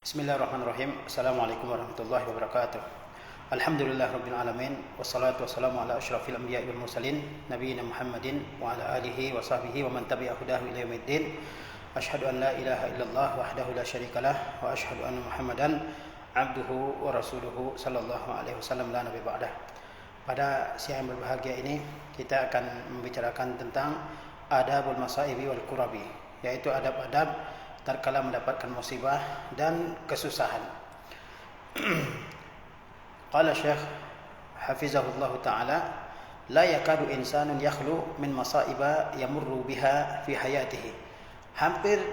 Bismillahirrahmanirrahim. Assalamualaikum warahmatullahi wabarakatuh. Alhamdulillah rabbil alamin, wassalatu wassalamu ala asyrafil anbiya'i wal mursalin nabiyina Muhammadin wa ala alihi wa sahbihi wa man tabi'a hudahu ila yaumiddin. Asyhadu an la ilaha illallah wahdahu la syarikalah wa asyhadu anna Muhammadan abduhu wa rasuluhu sallallahu alaihi wasallam la nabiy ba'dah. Pada siang yang berbahagia ini kita akan membicarakan tentang adabul masaibi wal kurabi, yaitu adab-adab tatkala mendapatkan musibah dan kesusahan. Qala Syekh hafizahullah taala, la yakadu insanun yakhlu min masaiba yamurru biha fi hayatihi. Hampir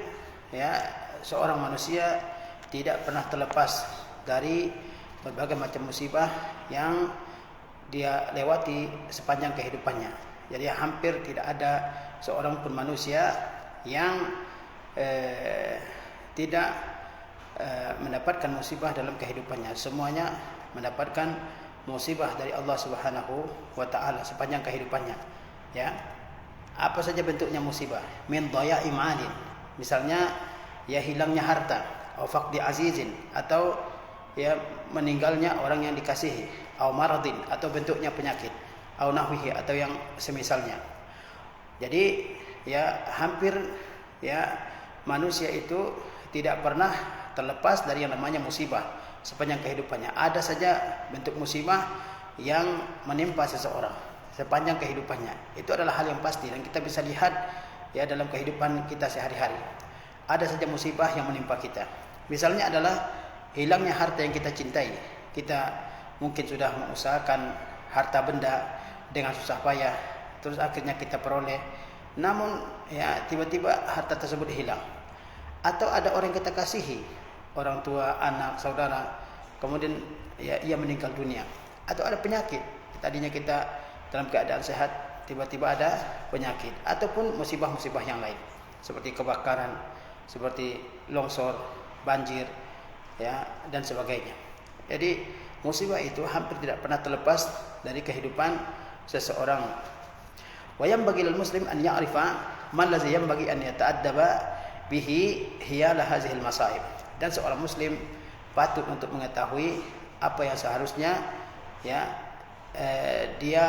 seorang manusia tidak pernah terlepas dari berbagai macam musibah yang dia lewati sepanjang kehidupannya. Jadi hampir tidak ada seorang pun manusia yang tidak mendapatkan musibah dalam kehidupannya. Semuanya mendapatkan musibah dari Allah Subhanahu wa taala sepanjang kehidupannya. Ya. Apa saja bentuknya musibah? Min dhaya'i malin. Misalnya hilangnya harta, atau faqdi azizin, atau meninggalnya orang yang dikasihi, atau maradin, atau bentuknya penyakit, atau nahwihi, atau yang semisalnya. Jadi hampir manusia itu tidak pernah terlepas dari yang namanya musibah sepanjang kehidupannya. Ada saja bentuk musibah yang menimpa seseorang sepanjang kehidupannya. Itu adalah hal yang pasti dan kita bisa lihat dalam kehidupan kita sehari-hari. Ada saja musibah yang menimpa kita. Misalnya adalah hilangnya harta yang kita cintai. Kita mungkin sudah mengusahakan harta benda dengan susah payah, terus akhirnya kita peroleh. Namun tiba-tiba harta tersebut hilang. Atau ada orang yang kita kasihi, orang tua, anak, saudara, kemudian ia meninggal dunia. Atau ada penyakit, tadinya kita dalam keadaan sehat, tiba-tiba ada penyakit. Ataupun musibah-musibah yang lain, seperti kebakaran, seperti longsor, banjir, dan sebagainya. Jadi musibah itu hampir tidak pernah terlepas dari kehidupan seseorang. Wa yanbaghi lil muslim an ya'rifa man ladzi yanbaghi an yata'addaba bihi hiyala hadhil masaib. Dan seorang muslim patut untuk mengetahui apa yang seharusnya dia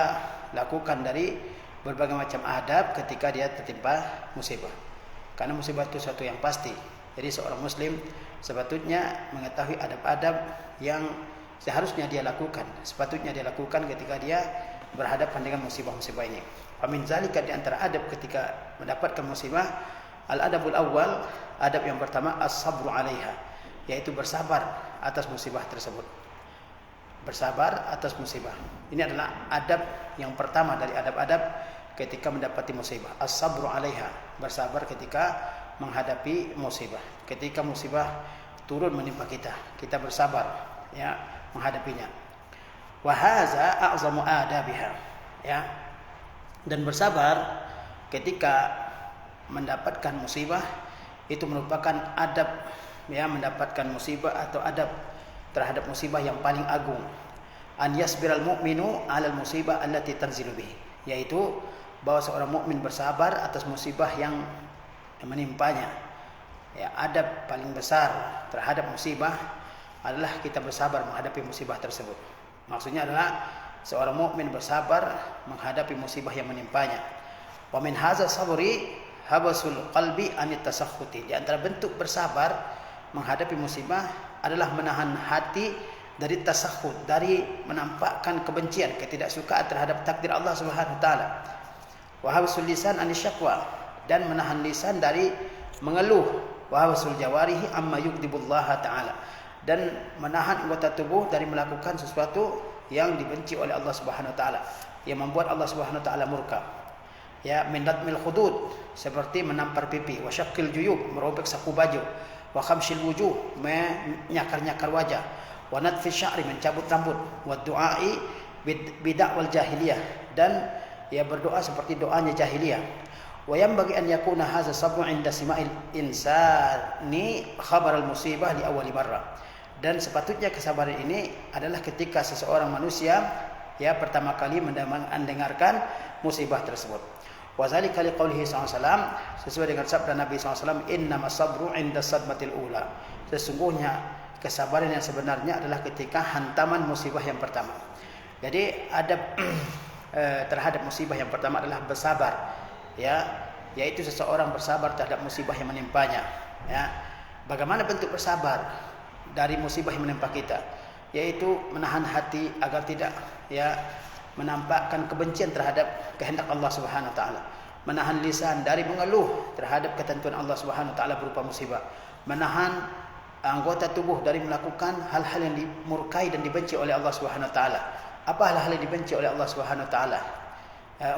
lakukan dari berbagai macam adab ketika dia tertimpa musibah. Karena musibah itu suatu yang pasti. Jadi seorang muslim sepatutnya mengetahui adab-adab yang seharusnya dia lakukan, sepatutnya dia lakukan ketika dia berhadapan dengan musibah-musibah ini. Famin zalika, di antara adab ketika mendapatkan musibah, al-adabul awal, adab yang pertama as-sabru 'alaiha, yaitu bersabar atas musibah tersebut. Bersabar atas musibah. Ini adalah adab yang pertama dari adab-adab ketika mendapati musibah. As-sabru 'alaiha, bersabar ketika menghadapi musibah. Ketika musibah turun menimpa kita, kita bersabar menghadapinya. Wa hadza a'zamu adabiha. Dan bersabar ketika mendapatkan musibah itu merupakan adab mendapatkan musibah atau adab terhadap musibah yang paling agung. An yasbiral mu'minu 'alal musibah allati tanzilu bihi, yaitu bahwa seorang mukmin bersabar atas musibah yang menimpanya. Adab paling besar terhadap musibah adalah kita bersabar menghadapi musibah tersebut. Maksudnya adalah seorang mukmin bersabar menghadapi musibah yang menimpanya. Wa min hadza sabri habasul qalbi anit tasakhuti. Di antara bentuk bersabar menghadapi musibah adalah menahan hati dari tasakhut, dari menampakkan kebencian, ketidaksukaan terhadap takdir Allah Subhanahu wa taala. Wa habasul lisan anis syakwa, dan menahan lisan dari mengeluh. Wa habasul jawarihi amma yughdibullah taala, dan menahan anggota tubuh dari melakukan sesuatu yang dibenci oleh Allah Subhanahu wa taala, yang membuat Allah Subhanahu wa taala murka. Min latmil khudud, seperti menampar pipi, wa syaqqil juyub, merobek saku baju, wa khamshil wujuh, menyakar-nyakar wajah, wa natfi sya'ri, mencabut rambut, wa du'ai bid'awal jahiliyah, dan berdoa seperti doanya jahiliyah. Wa yanbaghi an yakuna hadza sab'u 'inda sima'il insani khabar al-musibah li awwali marrah. Dan sepatutnya kesabaran ini adalah ketika seseorang manusia pertama kali mendengarkan musibah tersebut. Wa zalika liqaulihi sallallahu alaihi wasallam, sesuai dengan sabda Nabi sallallahu alaihi wasallam, innamas sabru 'inda sadmatil ula. sesungguhnya kesabaran yang sebenarnya adalah ketika hantaman musibah yang pertama. Jadi adab terhadap musibah yang pertama adalah bersabar, ya, yaitu seseorang bersabar terhadap musibah yang menimpanya, ya. Bagaimana bentuk bersabar dari musibah yang menimpa kita? Yaitu menahan hati agar tidak, ya, menampakkan kebencian terhadap kehendak Allah Subhanahu wa taala. Menahan lisan dari mengeluh terhadap ketentuan Allah Subhanahu wa taala berupa musibah. Menahan anggota tubuh dari melakukan hal-hal yang dimurkai dan dibenci oleh Allah Subhanahu wa taala. Apa hal-hal yang dibenci oleh Allah Subhanahu wa taala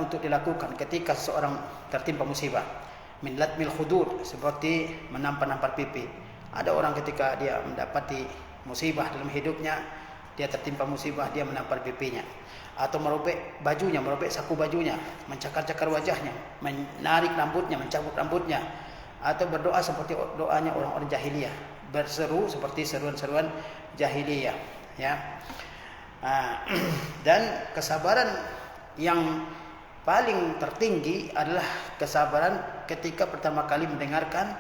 untuk dilakukan ketika seseorang tertimpa musibah? Min latmil khudur, seperti menampar-nampar pipi. Ada orang ketika dia mendapati musibah dalam hidupnya, dia tertimpa musibah, dia menampar pipinya, atau merobek bajunya, merobek saku bajunya, mencakar-cakar wajahnya, menarik rambutnya, mencabut rambutnya, atau berdoa seperti doanya orang-orang jahiliyah, berseru seperti seruan-seruan jahiliyah, ya. Dan kesabaran yang paling tertinggi adalah kesabaran ketika pertama kali mendengarkan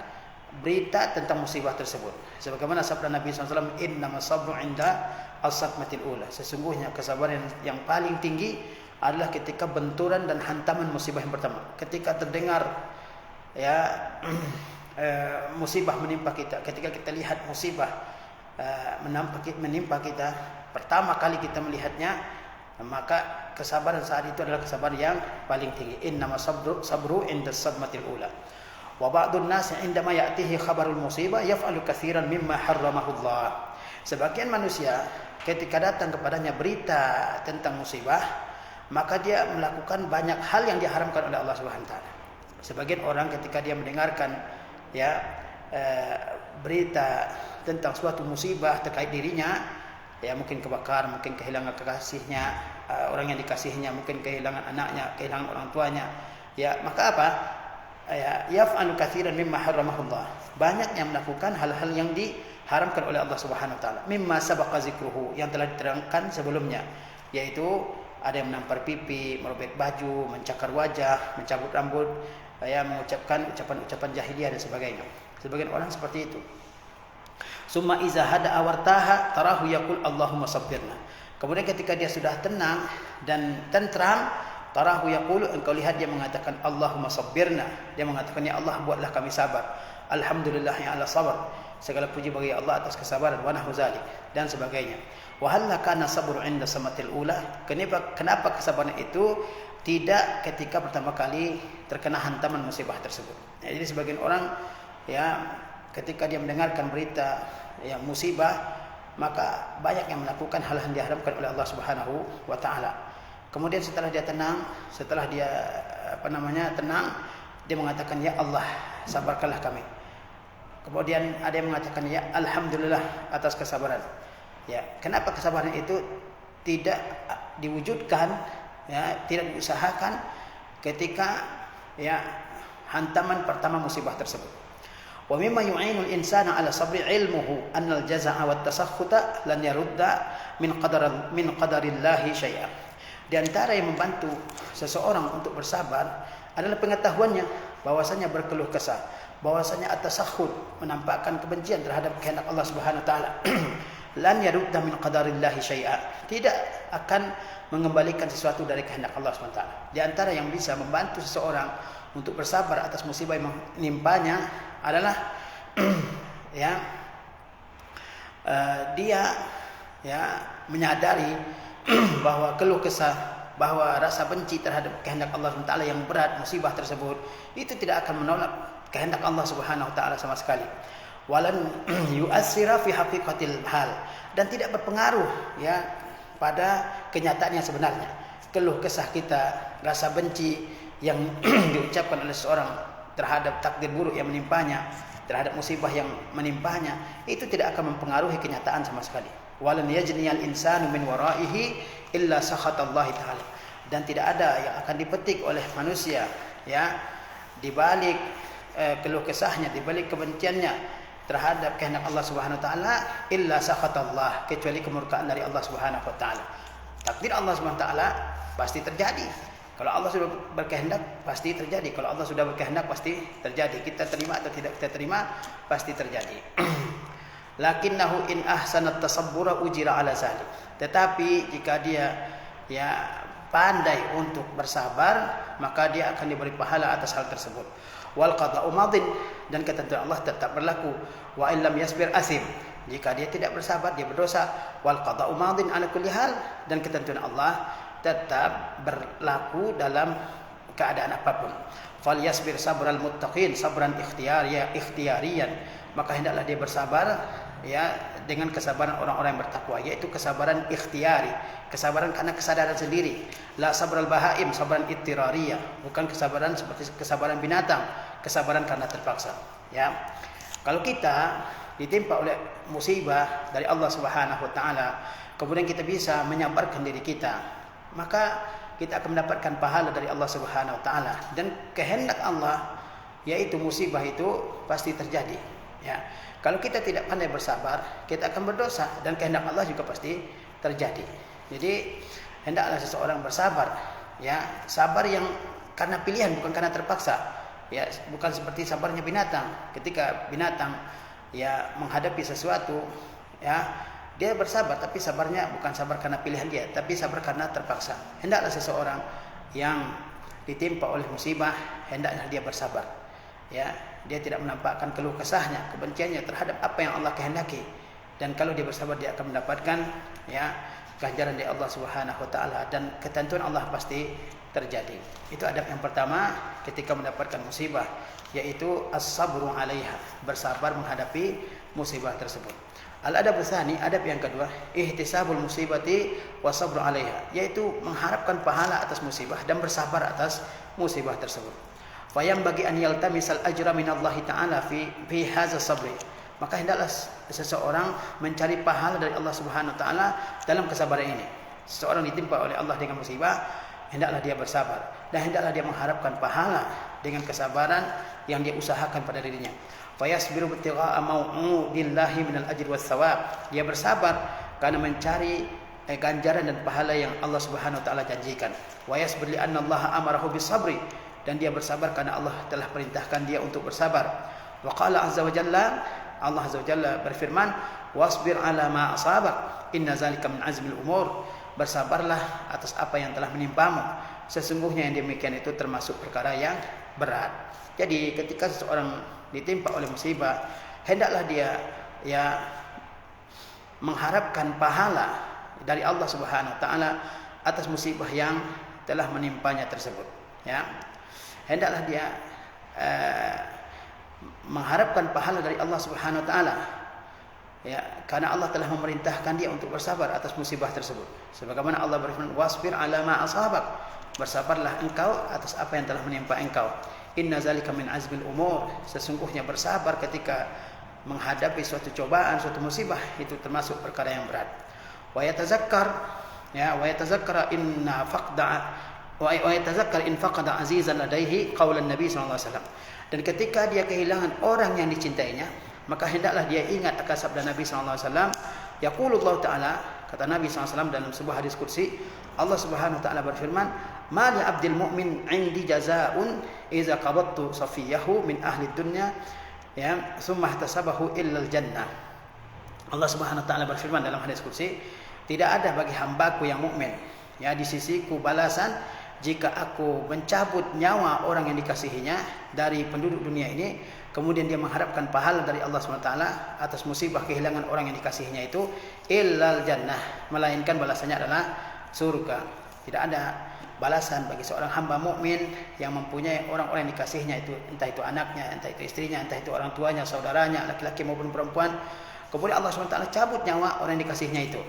berita tentang musibah tersebut. Sebagaimana sabda Nabi SAW, innamas sabru inda as-sadmatil ula. Sesungguhnya kesabaran yang paling tinggi adalah ketika benturan dan hantaman musibah yang pertama. Ketika terdengar, ya, musibah menimpa kita, ketika kita lihat musibah menimpa kita, pertama kali kita melihatnya, maka kesabaran saat itu adalah kesabaran yang paling tinggi. Innamas sabru inda as-sadmatil ula. Wa ba'dun nas 'indama ya'tihi khabarul musibah yaf'alu katsiran mimma harramahu Allah. Sebagian manusia ketika datang kepadanya berita tentang musibah, maka dia melakukan banyak hal yang diharamkan oleh Allah Subhanahu wa taala. Sebagian orang ketika dia mendengarkan, ya, berita tentang suatu musibah terkait dirinya, ya, mungkin kebakaran, mungkin kehilangan kekasihnya, orang yang dikasihinya, mungkin kehilangan anaknya, kehilangan orang tuanya, ya, maka apa? Ya, yaf'alu katsiran mimma harramahullah. Banyak yang melakukan hal-hal yang diharamkan oleh Allah Subhanahu wa taala. Mimma sabaqa zikruhu, yang telah diterangkan sebelumnya, yaitu ada yang menampar pipi, merobek baju, mencakar wajah, mencabut rambut, ya, mengucapkan ucapan-ucapan jahiliyah dan sebagainya. Sebagian orang seperti itu. Summa iza hada awartaha tarahu yaqul Allahumma sabbirna. Kemudian ketika dia sudah tenang dan tentram, tarahu yaqulu, engkau lihat dia mengatakan Allahumma sabbirna. Dia mengatakan, ya Allah, buatlah kami sabar. Alhamdulillah ya Allah sabar. Segala puji bagi Allah atas kesabaran, wa nahu zalik, dan sebagainya. Wa hal kana sabru 'inda samatil ula? Kenapa kesabaran itu tidak ketika pertama kali terkena hantaman musibah tersebut? Ya, jadi sebagian orang, ya, ketika dia mendengarkan berita, ya, musibah, maka banyak yang melakukan hal yang diharamkan oleh Allah Subhanahu wa taala. Kemudian setelah dia tenang, tenang, dia mengatakan, ya Allah, sabarkanlah kami. Kemudian ada yang mengatakan, ya alhamdulillah atas kesabaran. Ya, kenapa kesabaran itu tidak diwujudkan, ya, tidak diusahakan ketika, ya, hantaman pertama musibah tersebut? Wa mimma yu'inul insana 'ala sabri 'ilmuhu anna al-jazaa'a wat tasakhuta lan yarudda min qadarillahi syai'a. Di antara yang membantu seseorang untuk bersabar adalah pengetahuannya bahwasanya berkeluh kesah, bahwasanya at-tasakhut, menampakkan kebencian terhadap kehendak Allah Subhanahu wa taala, lan yarudda min qadarillahi syai'a, tidak akan mengembalikan sesuatu dari kehendak Allah Subhanahu wa taala. Di antara yang bisa membantu seseorang untuk bersabar atas musibah yang menimpanya adalah ya, dia, ya, menyadari bahwa keluh kesah, bahwa rasa benci terhadap kehendak Allah Subhanahu wa taala yang berat, musibah tersebut, itu tidak akan menolak kehendak Allah Subhanahu wa taala sama sekali. Walan yu'assira fi haqiqatil hal, dan tidak berpengaruh, ya, pada kenyataan yang sebenarnya. Keluh kesah kita, rasa benci yang diucapkan oleh seorang terhadap takdir buruk yang menimpanya, terhadap musibah yang menimpanya, itu tidak akan mempengaruhi kenyataan sama sekali. Walan yajniyal insanu min waraihi illa sakhatallahi ta'ala, dan tidak ada yang akan dipetik oleh manusia, ya, di balik keluh kesahnya, di balik kebenciannya terhadap kehendak Allah Subhanahu wa taala, illa sakhatallah, kecuali kemurkaan dari Allah Subhanahu wa taala. Takdir Allah Subhanahu wa taala pasti terjadi. Kalau Allah sudah berkehendak pasti terjadi. Kalau Allah sudah berkehendak pasti terjadi. Kita terima atau tidak kita terima pasti terjadi. Lakinnahu in ahsanat tasabbura ujira ala zalik. Tetapi jika dia pandai untuk bersabar, maka dia akan diberi pahala atas hal tersebut. Wal qada'u madin, dan ketentuan Allah tetap berlaku. Wa illam yasbir asim, jika dia tidak bersabar dia berdosa. Wal qada'u madin ala kulli hal, dan ketentuan Allah tetap berlaku dalam keadaan apapun. Fal yasbir sabral muttaqin sabran ikhtiyariyan, maka hendaklah dia bersabar dengan kesabaran orang-orang yang bertakwa, yaitu kesabaran ikhtiyari, kesabaran karena kesadaran sendiri. La sabral bahaim sabran ittirariyah, bukan kesabaran seperti kesabaran binatang, kesabaran karena terpaksa. Kalau kita ditimpa oleh musibah dari Allah Subhanahu wa taala, kemudian kita bisa menyabarkan diri kita, maka kita akan mendapatkan pahala dari Allah Subhanahu wa taala, dan kehendak Allah yaitu musibah itu pasti terjadi. Kalau kita tidak pandai bersabar, kita akan berdosa, dan kehendak Allah juga pasti terjadi. Jadi hendaklah seseorang bersabar, sabar yang karena pilihan, bukan karena terpaksa. Bukan seperti sabarnya binatang. Ketika binatang menghadapi sesuatu, dia bersabar, tapi sabarnya bukan sabar karena pilihan dia, tapi sabar karena terpaksa. Hendaklah seseorang yang ditimpa oleh musibah, hendaklah dia bersabar. Dia tidak menampakkan keluh kesahnya, kebenciannya terhadap apa yang Allah kehendaki, dan kalau dia bersabar dia akan mendapatkan ganjaran dari Allah Subhanahu wa taala, dan ketentuan Allah pasti terjadi. Itu adab yang pertama ketika mendapatkan musibah, yaitu as-sabru 'alaiha, bersabar menghadapi musibah tersebut. Al-adab tsani, adab yang kedua, ihtisabul musibati wa sabru 'alaiha, yaitu mengharapkan pahala atas musibah dan bersabar atas musibah tersebut. Fayam bagi an yaltamisal ajra minallahi ta'ala fi hadza sabri, maka hendaklah seseorang mencari pahala dari Allah Subhanahu wa taala dalam kesabaran ini. Seseorang ditimpa oleh Allah dengan musibah, hendaklah dia bersabar, dan hendaklah dia mengharapkan pahala dengan kesabaran yang dia usahakan pada dirinya. Fayasbiru bittigha'a mau'udillahi minal ajri was thawab, dia bersabar karena mencari ganjaran dan pahala yang Allah Subhanahu wa taala janjikan. Wa yasbir li anna Allah amarahu bisabri, dan dia bersabar karena Allah telah perintahkan dia untuk bersabar. Wa qala azza wa jalla, Allah azza wa jalla berfirman, wasbir ala ma asabak inna zalika min azmil umur, bersabarlah atas apa yang telah menimpamu, sesungguhnya yang demikian itu termasuk perkara yang berat. Jadi ketika seseorang ditimpa oleh musibah, hendaklah dia mengharapkan pahala dari Allah Subhanahu wa taala atas musibah yang telah menimpanya tersebut. Hendaklah dia mengharapkan pahala dari Allah Subhanahu wa taala, karena Allah telah memerintahkan dia untuk bersabar atas musibah tersebut. Sebagaimana Allah berfirman, wasbir ala ma asabak, bersabarlah engkau atas apa yang telah menimpa engkau. Inna zalika min azmil umur, sesungguhnya bersabar ketika menghadapi suatu cobaan, suatu musibah, itu termasuk perkara yang berat. Wa yatazakkar inna faqda wa yatazakkar in faqada azizan ladaihi qaulan nabi sallallahu alaihi wasallam, dan ketika dia kehilangan orang yang dicintainya, maka hendaklah dia ingat akan sabda Nabi sallallahu alaihi wasallam, yaqulullah taala, kata Nabi sallallahu alaihi wasallam dalam sebuah hadis qudsi, Allah Subhanahu wa taala berfirman, ma li abdil mu'min 'indi jazaa'un idza qabattu safiyahu min ahli dunya summa ihtasabahu illa al-jannah. Allah Subhanahu wa taala berfirman dalam hadis qudsi, tidak ada bagi hambaku yang mukmin di sisiku balasan jika aku mencabut nyawa orang yang dikasihinya dari penduduk dunia ini, kemudian dia mengharapkan pahala dari Allah SWT atas musibah kehilangan orang yang dikasihinya itu, illal jannah, melainkan balasannya adalah surga. Tidak ada balasan bagi seorang hamba mukmin yang mempunyai orang-orang yang dikasihinya itu, entah itu anaknya, entah itu istrinya, entah itu orang tuanya, saudaranya, laki-laki maupun perempuan, kemudian Allah SWT cabut nyawa orang yang dikasihinya itu.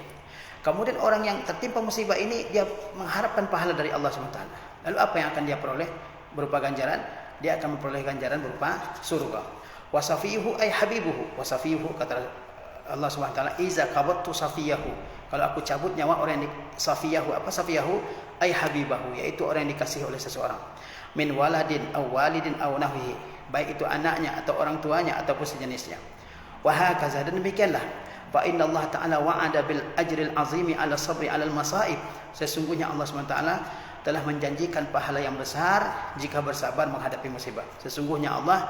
Kemudian orang yang tertimpa musibah ini, dia mengharapkan pahala dari Allah SWT. Lalu apa yang akan dia peroleh berupa ganjaran? Dia akan memperoleh ganjaran berupa surga. Wasafiyuhu ay habibuhu. Wasafiyuhu, kata Allah SWT, iza qabattu safiyahu, kalau aku cabut nyawa orang yang safiyahu. Apa safiyahu? Ay habibahu, yaitu orang yang dikasihi oleh seseorang. Min waladin aw walidin aw nahwihi, baik itu anaknya atau orang tuanya ataupun sejenisnya. Wa hakaza, dan demikianlah. Fa inna Allah Ta'ala wa'ada bil ajril azimi ala sabri ala masaib, sesungguhnya Allah SWT telah menjanjikan pahala yang besar jika bersabar menghadapi musibah. Sesungguhnya Allah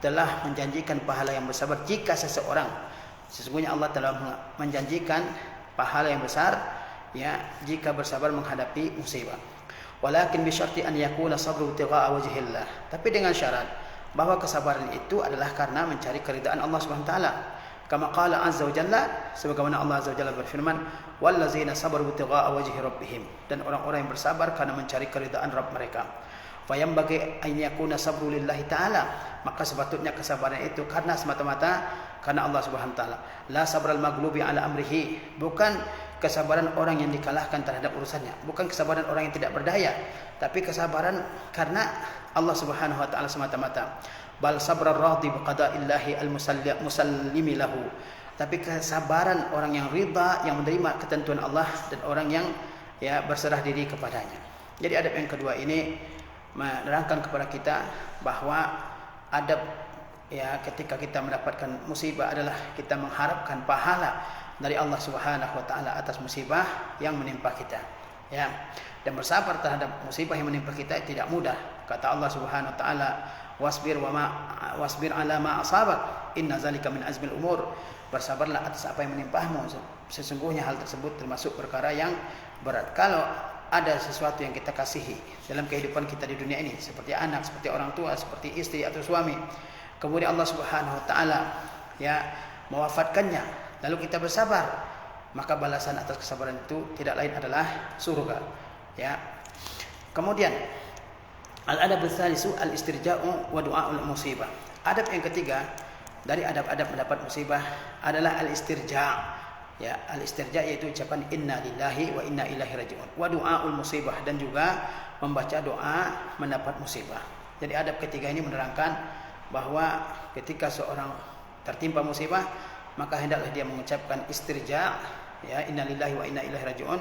telah menjanjikan pahala yang bersabar jika seseorang Sesungguhnya Allah telah menjanjikan pahala yang besar ya jika bersabar menghadapi musibah. Walakin bi syarti an yakuna sabru ibtigha'a wajhillah. Tapi dengan syarat bahwa kesabaran itu adalah karena mencari keridaan Allah Subhanahu wa taala. Kama qala azza wa jalla, sebagaimana Allah azza wa jalla berfirman, wallazina sabaru ibtigha'a wajhi rabbihim, dan orang-orang yang bersabar karena mencari keridaan Rabb mereka. Fayambagi an yakuna sabru lillahi ta'ala, maka sepatutnya kesabaran itu karena semata-mata karena Allah Subhanahu wa taala. La sabral maghlubi ala amrihi, bukan kesabaran orang yang dikalahkan terhadap urusannya, bukan kesabaran orang yang tidak berdaya, tapi kesabaran karena Allah Subhanahu wa taala semata-mata. Bal sabrar radhi biqada'illahi al-musallimi lahu, tapi kesabaran orang yang ridha, yang menerima ketentuan Allah, dan orang yang ya berserah diri kepadanya. Jadi adab yang kedua ini menerangkan kepada kita bahwa adab ya ketika kita mendapatkan musibah adalah kita mengharapkan pahala dari Allah Subhanahu wa taala atas musibah yang menimpa kita. Ya. Dan bersabar terhadap musibah yang menimpa kita tidak mudah. Kata Allah Subhanahu wa taala, wasbir ala ma asabak, inna zalika min azmil umur. Bersabarlah atas apa yang menimpamu. Sesungguhnya hal tersebut termasuk perkara yang berat. Kalau ada sesuatu yang kita kasihi dalam kehidupan kita di dunia ini, seperti anak, seperti orang tua, seperti istri atau suami, kemudian Allah Subhanahu wa taala ya mewafatkannya, lalu kita bersabar, maka balasan atas kesabaran itu tidak lain adalah surga. Ya. Kemudian al-adab ats-tsalisu al-istirja'u wa du'aul musibah. Adab yang ketiga dari adab-adab mendapat musibah adalah al-istirja'. Ya, al-istirja' yaitu ucapan inna lillahi wa inna ilaihi raji'un. Wa du'aul musibah, dan juga membaca doa mendapat musibah. Jadi adab ketiga ini menerangkan bahwa ketika seorang tertimpa musibah, maka hendaklah dia mengucapkan istirja', ya, inna lillahi wa inna ilaihi raji'un,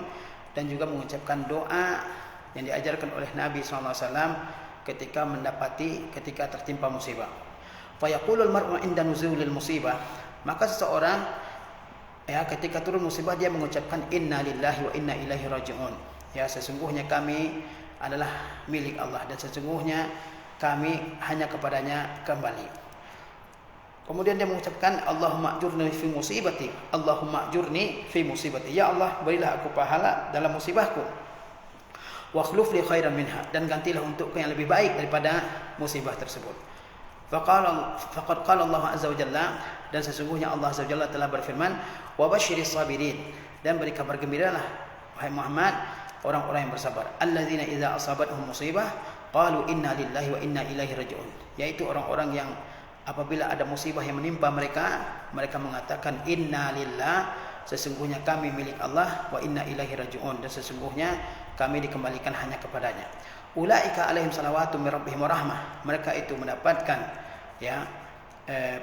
dan juga mengucapkan doa yang diajarkan oleh Nabi SAW ketika tertimpa musibah. Fa yaqulul mar'u 'inda nuzulil musibah, maka seseorang ya ketika turun musibah dia mengucapkan inna lillahi wa inna ilaihi raji'un. Ya, sesungguhnya kami adalah milik Allah dan sesungguhnya kami hanya kepadanya kembali. Kemudian dia mengucapkan Allahumma ajurni fi musibati, Allahumma ajurni fi musibati, ya Allah berilah aku pahala dalam musibahku, wa akhluf li khairan minha, dan gantilah untukku yang lebih baik daripada musibah tersebut. Faqad qala Allah azza wa jalla, dan sesungguhnya Allah azza wa jalla telah berfirman, wa basyiris sabirin, dan beri kabar gembiralah wahai Muhammad orang-orang yang bersabar, alladzina idza asabatuhum musibah qalu inna lillahi wa inna ilaihi raji'un, yaitu orang-orang yang apabila ada musibah yang menimpa mereka, mereka mengatakan inna lillah, sesungguhnya kami milik Allah, wa inna ilaihi raji'un, dan sesungguhnya kami dikembalikan hanya kepadanya. Ulaika alaihim salawatu mir rabbihim wa rahmah, mereka itu mendapatkan ya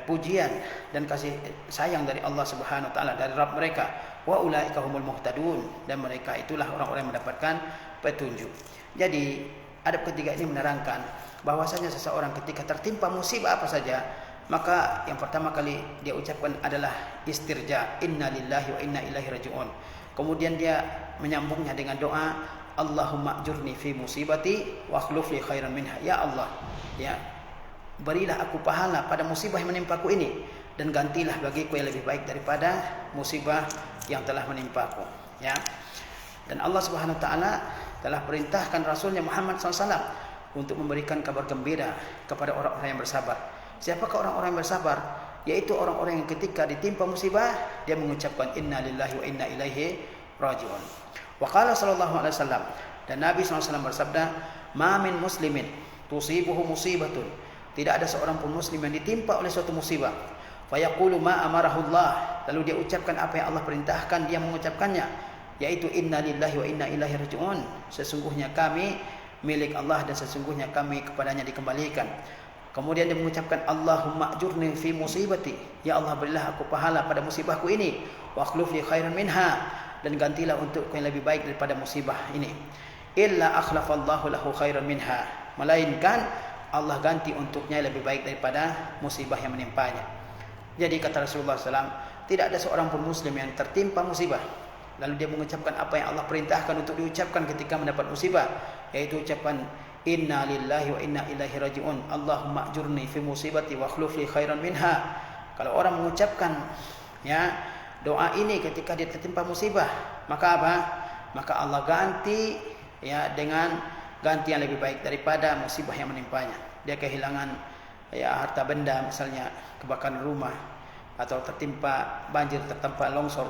pujian dan kasih sayang dari Allah Subhanahu wa taala, dari Rabb mereka. Wa ulaika humul muhtadun, dan mereka itulah orang-orang yang mendapatkan petunjuk. Jadi adab ketiga ini menerangkan bahwasanya seseorang ketika tertimpa musibah apa saja, maka yang pertama kali dia ucapkan adalah istirja, inna lillahi wa inna ilaihi raji'un. Kemudian dia menyambungnya dengan doa Allahumma ajurni fi musibati wa akhluf li khairan minha, ya Allah ya berilah aku pahala pada musibah yang menimpaku ini, dan gantilah bagiku yang lebih baik daripada musibah yang telah menimpaku, ya. Dan Allah Subhanahu wa taala telah perintahkan Rasulnya Muhammad SAW untuk memberikan kabar gembira kepada orang-orang yang bersabar. Siapakah orang-orang yang bersabar? Yaitu orang-orang yang ketika ditimpa musibah dia mengucapkan inna lillahi wa inna ilaihi raji'un. Wa qala sallallahu alaihi wasallam, dan Nabi SAW bersabda, ma min muslimin tusibuhu musibatun, tidak ada seorang pun muslim yang ditimpa oleh suatu musibah, fa yaqulu ma amarahullah, lalu dia ucapkan apa yang Allah perintahkan dia mengucapkannya, yaitu inna lillahi wa inna ilaihi raji'un, sesungguhnya kami milik Allah dan sesungguhnya kami kepadanya dikembalikan. Kemudian dia mengucapkan Allahumma ajurni fi musibati, ya Allah berilah aku pahala pada musibahku ini, wa akhluf li khairan minha, dan gantilah untukku yang lebih baik daripada musibah ini. Illa akhlafallahu lahu khairan minha, melainkan Allah ganti untuknya lebih baik daripada musibah yang menimpanya. Jadi kata Rasulullah SAW, tidak ada seorang pun muslim yang tertimpa musibah lalu dia mengucapkan apa yang Allah perintahkan untuk diucapkan ketika mendapat musibah, yaitu ucapan inna lillahi wa inna ilaihi raji'un, Allahumma ajurni fi musibati wa akhluf li khairan minha. Kalau orang mengucapkan Ya, doa ini ketika dia tertimpa musibah, maka apa? Maka Allah ganti ya dengan ganti yang lebih baik daripada musibah yang menimpanya. Dia kehilangan ya harta benda, misalnya kebakaran rumah atau tertimpa banjir, tertimpa longsor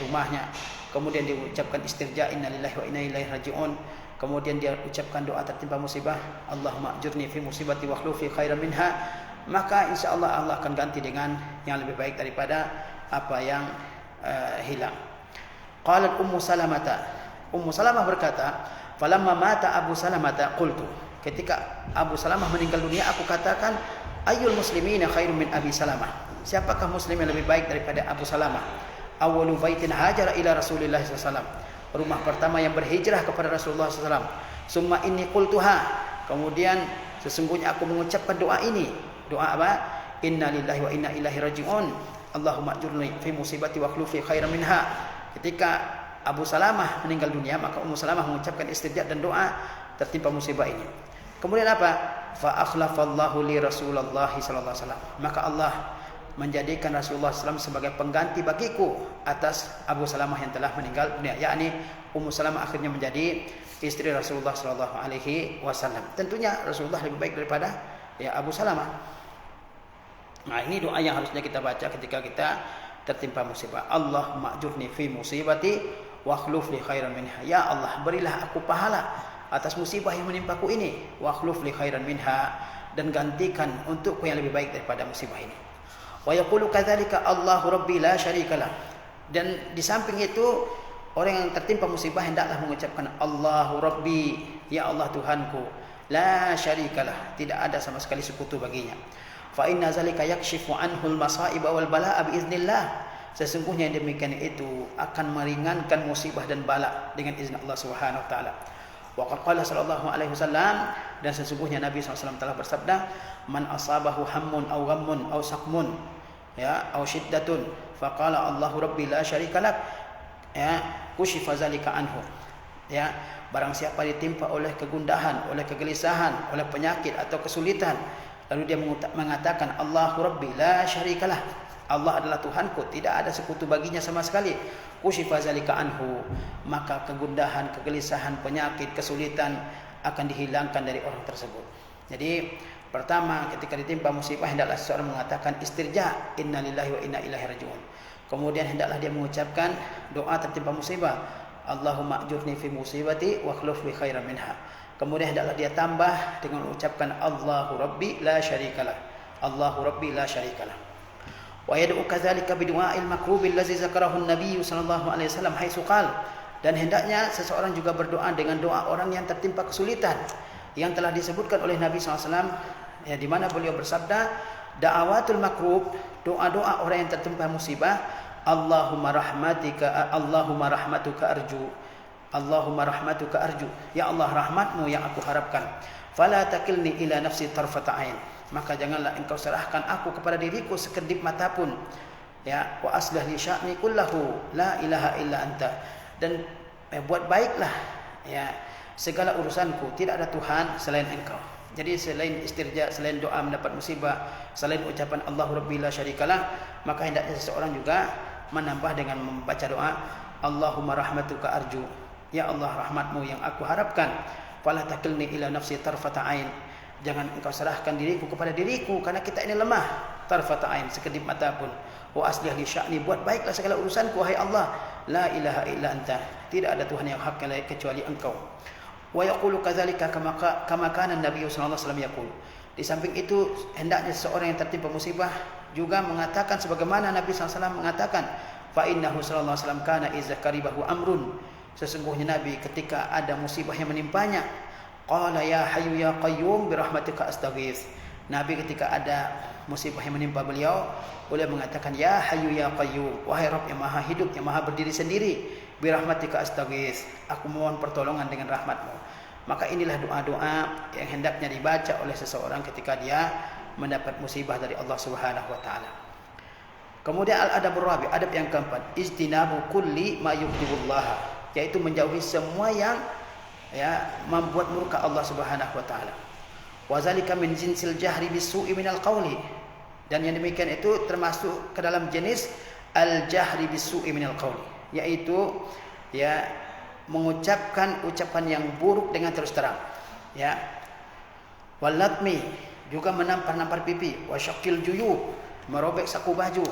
rumahnya. Kemudian dia ucapkan istirja, innalillahi wa inna ilaihi rajiun. Kemudian dia ucapkan doa tertimpa musibah, Allahumma ajurni fi musibati wa khlufi khairan minha. Maka insyaallah Allah akan ganti dengan yang lebih baik daripada apa yang hilang. Qalat Ummu Salamah berkata, falamma mata Abu Salamah qultu, ketika Abu Salamah meninggal dunia aku katakan, ayyul muslimina khairum min Abi Salamah, siapakah muslim yang lebih baik daripada Abu Salamah? Awwalu baitin hajara ila Rasulillah sallallahu alaihi wasallam, rumah pertama yang berhijrah kepada Rasulullah sallallahu alaihi wasallam. Summa inni qultuha, kemudian sesungguhnya aku mengucapkan doa ini. Doa apa? Inna lillahi wa inna ilaihi rajiun. Allahumma ajurni fi musibati wa khlufi khairan minha. Ketika Abu Salamah meninggal dunia, maka Ummu Salamah mengucapkan istirja dan doa tertimpa musibah ini. Kemudian apa? Fa akhlafallahu li Rasulullah sallallahu alaihi wasallam. Maka Allah menjadikan Rasulullah SAW sebagai pengganti bagiku atas Abu Salamah yang telah meninggal dunia. Yakni Ummu Salamah akhirnya menjadi istri Rasulullah sallallahu alaihi wasallam. Tentunya Rasulullah lebih baik daripada ya Abu Salamah. Nah, ini doa yang harusnya kita baca ketika kita tertimpa musibah. Allahumma ajurni fi musibati wa akhluf li khairan minha. Ya Allah, berilah aku pahala atas musibah yang menimpaku ini. Wa akhluf li khairan minha, dan gantikan untukku yang lebih baik daripada musibah ini. Wa yaqulu kadzalika Allahu rabbi la syarikalah. Dan di samping itu, orang yang tertimpa musibah hendaklah mengucapkan Allahu rabbi, ya Allah Tuhanku, la syarikalah, tidak ada sama sekali sekutu baginya. Fa inna zalika yakshifu anhul masaiba wal balaa biiznillah. Sesungguhnya yang demikian itu akan meringankan musibah dan bala dengan izin Allah Subhanahu wa taala. Wa qala sallallahu alaihi wasallam, dan sesungguhnya Nabi SAW telah bersabda, man asabahu hammun aw ghammun aw saqmun ya aw shiddatun faqala Allahu rabbi la syarika lak ya kushifa zalika anhu. Ya, barang siapa ditimpa oleh kegundahan, oleh kegelisahan, oleh penyakit atau kesulitan, lalu dia mengatakan Allahu rabbi la syarikalah, Allah adalah Tuhanku, tidak ada sekutu baginya sama sekali. Kushifa zalika anhu, maka kegundahan, kegelisahan, penyakit, kesulitan akan dihilangkan dari orang tersebut. Jadi pertama, ketika ditimpa musibah hendaklah seseorang mengatakan istirja, inna lillahi wa inna ilaihi rajiun. Kemudian hendaklah dia mengucapkan doa tertimpa musibah, Allahumma ajurni fi musibati wa akhlif li khairan minha. Kemudian hendaklah dia tambah dengan mengucapkan Allahu rabbi la syarikalah, Allahu rabbi la syarikalah. Wa yad'u kadzalika bi du'ail makrubil ladzi zakarahu an-nabiy sallallahu alaihi wasallam haitsu qala, dan hendaknya seseorang juga berdoa dengan doa orang yang tertimpa kesulitan yang telah disebutkan oleh Nabi SAW, ya, di mana beliau bersabda, da'awatul makrub, doa-doa orang yang tertimpa musibah, Allahumma rahmatika, Allahumma rahmatuka arju, Allahumma rahmatuka arju, ya Allah rahmatmu yang aku harapkan. Fala takilni ila nafsi tarfata ain, maka janganlah engkau serahkan aku kepada diriku sekedip mata pun. Ya, wa aslih li sya'ni kullahu la ilaha illa anta, dan buat baiklah ya segala urusanku, tidak ada Tuhan selain engkau. Jadi selain istirja, selain doa mendapat musibah, selain ucapan Allahu rabbi la syarikalah, maka hendaknya seseorang juga menambah dengan membaca doa Allahumma rahmatuka arju, ya Allah rahmatmu yang aku harapkan. Fala takilni ila nafsi tarfata ain, jangan engkau serahkan diriku kepada diriku, karena kita ini lemah. Tarfata ain, sekedip mata pun. Wa aslih li sya'ni, buat baiklah segala urusanku wahai Allah. La ilaha illa anta, tidak ada Tuhan yang hak kecuali engkau. Wa yaqulu kadzalika kama kana Nabi sallallahu alaihi wasallam yaqul. Di samping itu hendaknya seseorang yang tertimpa musibah juga mengatakan sebagaimana Nabi sallallahu alaihi wasallam mengatakan, fa innahu sallallahu alaihi wasallam kana idza karibahu amrun, sesungguhnya Nabi ketika ada musibah yang menimpanya, qala ya hayyu ya qayyum bi rahmatika astaghits. Nabi ketika ada musibah yang menimpa beliau mengatakan ya hayyu ya qayyum, wahai Rabb yang maha hidup, yang maha berdiri sendiri, bi rahmatika astaghits, aku mohon pertolongan dengan rahmatmu. Maka inilah doa-doa yang hendaknya dibaca oleh seseorang ketika dia mendapat musibah dari Allah Subhanahu wa taala. Kemudian al-adabur rabi, adab yang keempat, ijtinabu kulli ma yughdibullah, yaitu menjauhi semua yang membuat murka Allah Subhanahu wa taala. Wa zalika min jinsil jahri bisu'i minal qawli, dan yang demikian itu termasuk ke dalam jenis al-jahri bis-su'i minal qauli, yaitu ya mengucapkan ucapan yang buruk dengan terus terang, ya. Walatmi, juga menampar-nampar pipi, wa syaqqil juyub, merobek saku baju,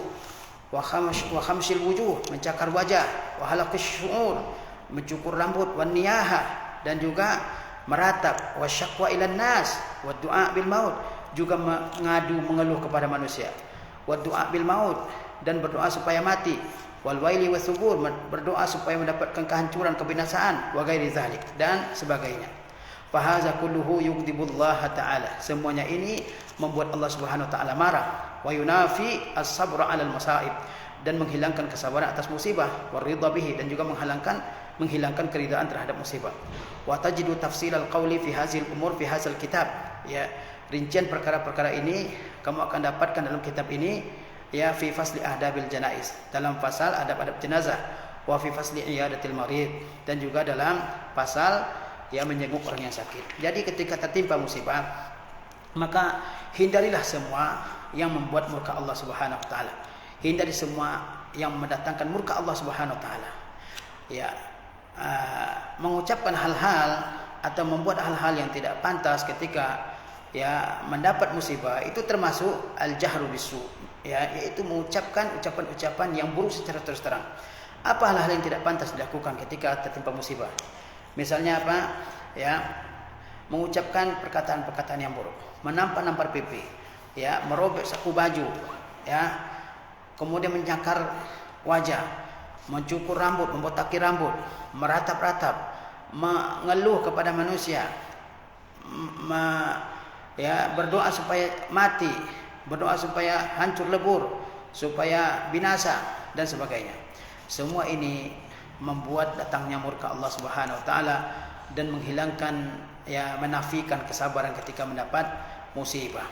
wa khamsil wujuh, mencakar wajah, wa halaqis syu'ur, mencukur rambut, wa niyaha, dan juga meratap, wa syaqwa ilan nas, wa du'a bil maut, juga mengadu mengeluh kepada manusia, wa du'a bil maut, dan berdoa supaya mati, wal waili wasubur, berdoa supaya mendapatkan kehancuran, kebinasaan, wa ghairi dzalik, dan sebagainya. Fahaza kulluhu yughdibullah ta'ala, semuanya ini membuat Allah Subhanahu wa taala marah. Wa yunafi as-sabra 'alal masaib, dan menghilangkan kesabaran atas musibah, waridha bihi, dan juga menghilangkan keridaan terhadap musibah. Wa tajidu tafsilal qawli fi hadzal umur fi hadzal kitab, ya, rincian perkara-perkara ini kamu akan dapatkan dalam kitab ini, ya, fi fasli ahdabil janaiz, dalam pasal adab-adab jenazah, wa fi fasli iyadatil marid, dan juga dalam pasal ya menjenguk orang yang sakit. Jadi ketika tertimpa musibah, maka hindarilah semua yang membuat murka Allah Subhanahu wa taala. Hindari semua yang mendatangkan murka Allah Subhanahu wa taala. Ya, mengucapkan hal-hal atau membuat hal-hal yang tidak pantas ketika ya mendapat musibah, itu termasuk al-jahru bisu, ya, yaitu mengucapkan ucapan-ucapan yang buruk secara terus terang. Apa hal-hal yang tidak pantas dilakukan ketika tertimpa musibah? Misalnya apa? Ya, mengucapkan perkataan-perkataan yang buruk, menampar-nampar pipi, ya, merobek saku baju, ya, kemudian mencakar wajah, mencukur rambut, membotaki rambut, meratap-ratap, mengeluh kepada manusia, ya, berdoa supaya mati, berdoa supaya hancur lebur, supaya binasa, dan sebagainya. Semua ini membuat datangnya murka Allah Subhanahu wa taala dan menghilangkan, ya, menafikan kesabaran ketika mendapat musibah.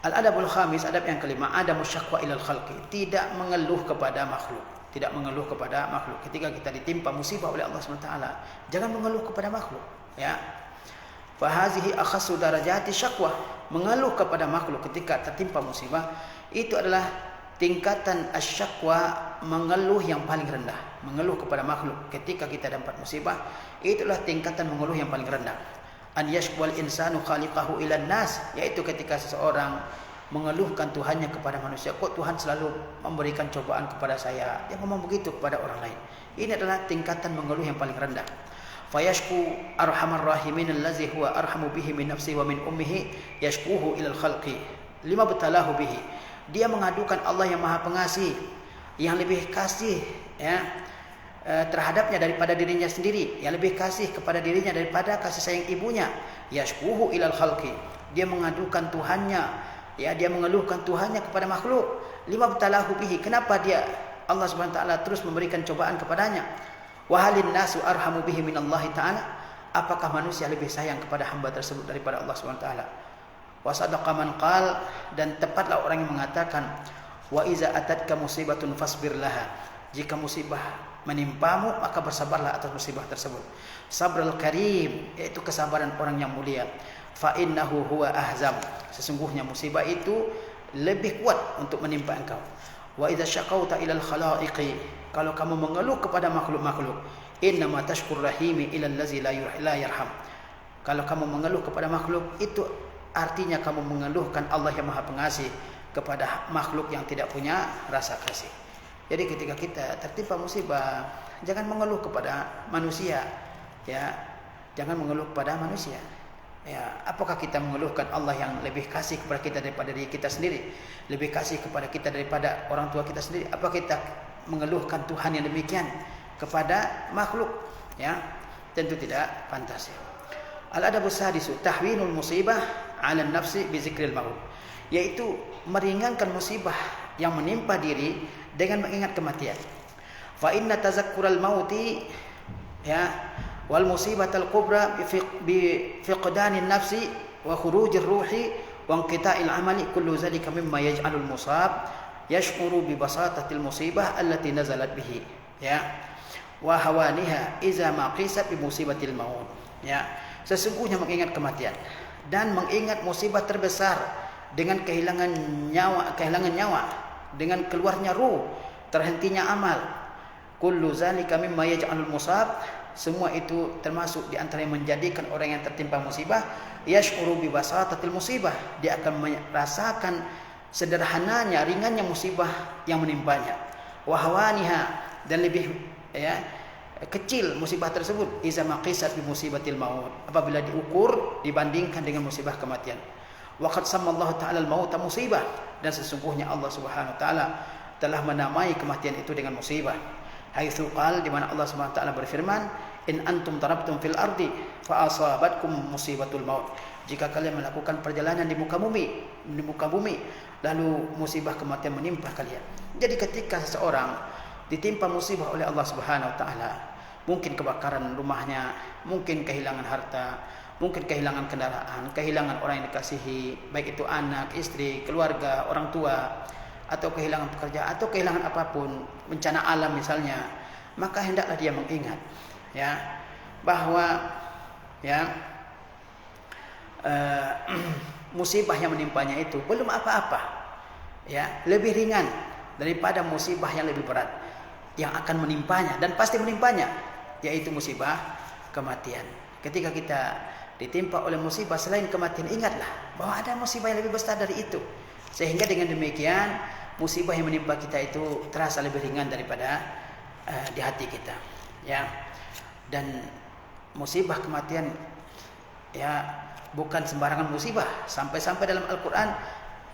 Al-adabul khamis, adab yang kelima, adamu syakwa ilal khalqi, tidak mengeluh kepada makhluk. Tidak mengeluh kepada makhluk. Ketika kita ditimpa musibah oleh Allah Subhanahu wa taala, jangan mengeluh kepada makhluk, ya. Fa hazihi akhassu darajati syakwa, mengeluh kepada makhluk ketika tertimpa musibah itu adalah tingkatan asyakwa, mengeluh yang paling rendah. Mengeluh kepada makhluk ketika kita dapat musibah, itulah tingkatan mengeluh yang paling rendah. An yashkwal insanu khaliqahu ilan nas, yaitu ketika seseorang mengeluhkan Tuhannya kepada manusia. Kok Tuhan selalu memberikan cobaan kepada saya? Dia ngomong begitu kepada orang lain. Ini adalah tingkatan mengeluh yang paling rendah. Fayashku arhamar rahimin allazi huwa arhamu bihi min nafsihi wa min ummihi yashkuhu ilal khalqi lima batalahu bihi. Dia mengadukan Allah yang Maha Pengasih, yang lebih kasih, ya, terhadapnya daripada dirinya sendiri, yang lebih kasih kepada dirinya daripada kasih sayang ibunya. Yashkuhu ilal khalqi, dia mengadukan Tuhannya, ya, dia mengeluhkan Tuhannya kepada makhluk. Lima batalahu bihi, kenapa dia Allah Subhanahu wa taala terus memberikan cobaan kepadanya? Wa halin nasu arhamu bihi minallahi ta'ala, apakah manusia lebih sayang kepada hamba tersebut daripada Allah Subhanahu wa taala? Wa sadaqa man qal, dan tepatlah orang yang mengatakan, wa iza atatka musibatun fasbir laha, jika musibah menimpamu maka bersabarlah atas musibah tersebut. Sabrul karim, yaitu kesabaran orang yang mulia. Fa innahu huwa ahzam, sesungguhnya musibah itu lebih kuat untuk menimpa engkau. Wa idza syaqauta ilal khalaiqi, kalau kamu mengeluh kepada makhluk-makhluk, innama tashkur rahimi ilal ladzi la yarham, kalau kamu mengeluh kepada makhluk, itu artinya kamu mengeluhkan Allah yang Maha Pengasih kepada makhluk yang tidak punya rasa kasih. Jadi ketika kita tertimpa musibah, jangan mengeluh kepada manusia, ya, jangan mengeluh kepada manusia. Ya, apakah kita mengeluhkan Allah yang lebih kasih kepada kita daripada diri kita sendiri, lebih kasih kepada kita daripada orang tua kita sendiri? Apa kita mengeluhkan Tuhan yang demikian kepada makhluk? Ya, tentu tidak pantas. Al-adabus sadisu tahwinul musibah 'ala nafsi bi zikril maut, yaitu meringankan musibah yang menimpa diri dengan mengingat kematian. Fa inna tazakkural mauti, ya, wal musibatal kubra bi fiqdanin nafsi wa khurujir ruhi wa inqita'il amali, kullu zalika mimma yaj'alul musab yashkuru bi basatatil musibah allati nazalat bihi, ya, wa hawaniha iza ma qisat bi musibatil maut. Ya, sesungguhnya mengingat kematian dan mengingat musibah terbesar dengan kehilangan nyawa, dengan keluarnya ruh, terhentinya amal. Kullu zalika mimma yaj'alul musab, semua itu termasuk di antara yang menjadikan orang yang tertimpa musibah yash'uru bi basatatil musibah, dia akan merasakan sederhananya, ringannya musibah yang menimpanya. Wa hawaniha, dan lebih kecil musibah tersebut iza maqisat bi musibatil maut, apabila diukur dibandingkan dengan musibah kematian. Wa qad sammallahu ta'ala al-maut musibah, dan sesungguhnya Allah Subhanahu wa taala telah menamai kematian itu dengan musibah. Haitsu qala, di mana Allah Subhanahu wa taala berfirman, in antum darabtum fil ardi fa asabatkum musibatul maut, jika kalian melakukan perjalanan di muka bumi lalu musibah kematian menimpa kalian. Jadi ketika seseorang ditimpa musibah oleh Allah Subhanahu wa taala, mungkin kebakaran rumahnya, mungkin kehilangan harta, mungkin kehilangan kendaraan, kehilangan orang yang dikasihi, baik itu anak, istri, keluarga, orang tua, atau kehilangan pekerjaan, atau kehilangan apapun, bencana alam misalnya, maka hendaklah dia mengingat bahwa musibah yang menimpanya itu belum apa-apa, lebih ringan daripada musibah yang lebih berat yang akan menimpanya dan pasti menimpanya, yaitu musibah kematian. Ketika kita ditimpa oleh musibah selain kematian, ingatlah bahwa ada musibah yang lebih besar dari itu, sehingga dengan demikian musibah yang menimpa kita itu terasa lebih ringan daripada di hati kita, Dan musibah kematian bukan sembarangan musibah. Sampai-sampai dalam Al-Quran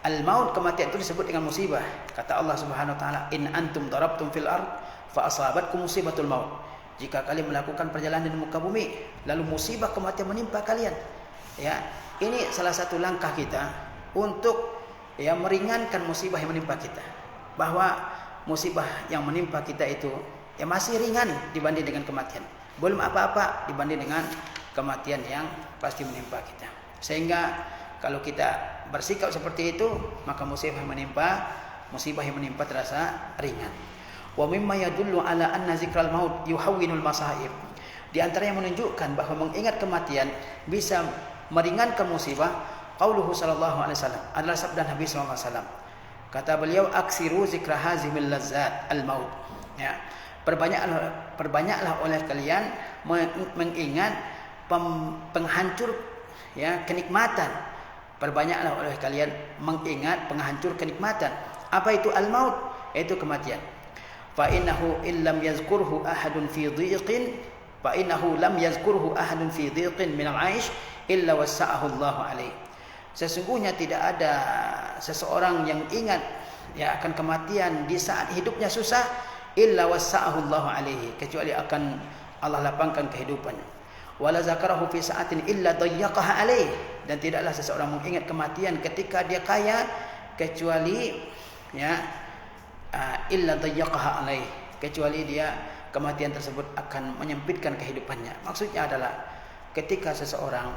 al-maut, kematian itu disebut dengan musibah. Kata Allah Subhanahu wa taala, in antum darabtum fil ard fa asabatkum musibatul maut, jika kalian melakukan perjalanan di muka bumi lalu musibah kematian menimpa kalian. Ini salah satu langkah kita untuk meringankan musibah yang menimpa kita, bahwa musibah yang menimpa kita itu masih ringan dibanding dengan kematian, belum apa-apa dibanding dengan kematian yang pasti menimpa kita. Sehingga kalau kita bersikap seperti itu, maka musibah yang menimpa terasa ringan. Wa mimma yadullu ala anna zikral maut yuhawwinul masaib, di antara yang menunjukkan bahwa mengingat kematian bisa meringankan musibah, qauluhu sallallahu alaihi wasallam, adalah sabda Nabi sallallahu alaihi wasallam. Kata beliau, aksiru zikra hazimil lazzat al-maut. Perbanyaklah oleh kalian mengingat penghancur kenikmatan. Perbanyaklah oleh kalian mengingat penghancur kenikmatan. Apa itu al-maut? Itu kematian. Fa innahu illam yazkurhu ahadun fi dhiqin, fa innahu lam yazkurhu ahadun fi dhiqin min al-'aish illa wassa'ahu Allah alaihi. Sesungguhnya tidak ada seseorang yang ingat akan kematian di saat hidupnya susah, illa wassa'ahu Allah alaihi, kecuali akan Allah lapangkan kehidupannya. Wala zakarahu fi sa'atin illa dayyaqaha alaihi, dan tidaklah seseorang mengingat kematian ketika dia kaya, kecuali illa dayyaqaha alaihi, kecuali dia kematian tersebut akan menyempitkan kehidupannya. Maksudnya adalah ketika seseorang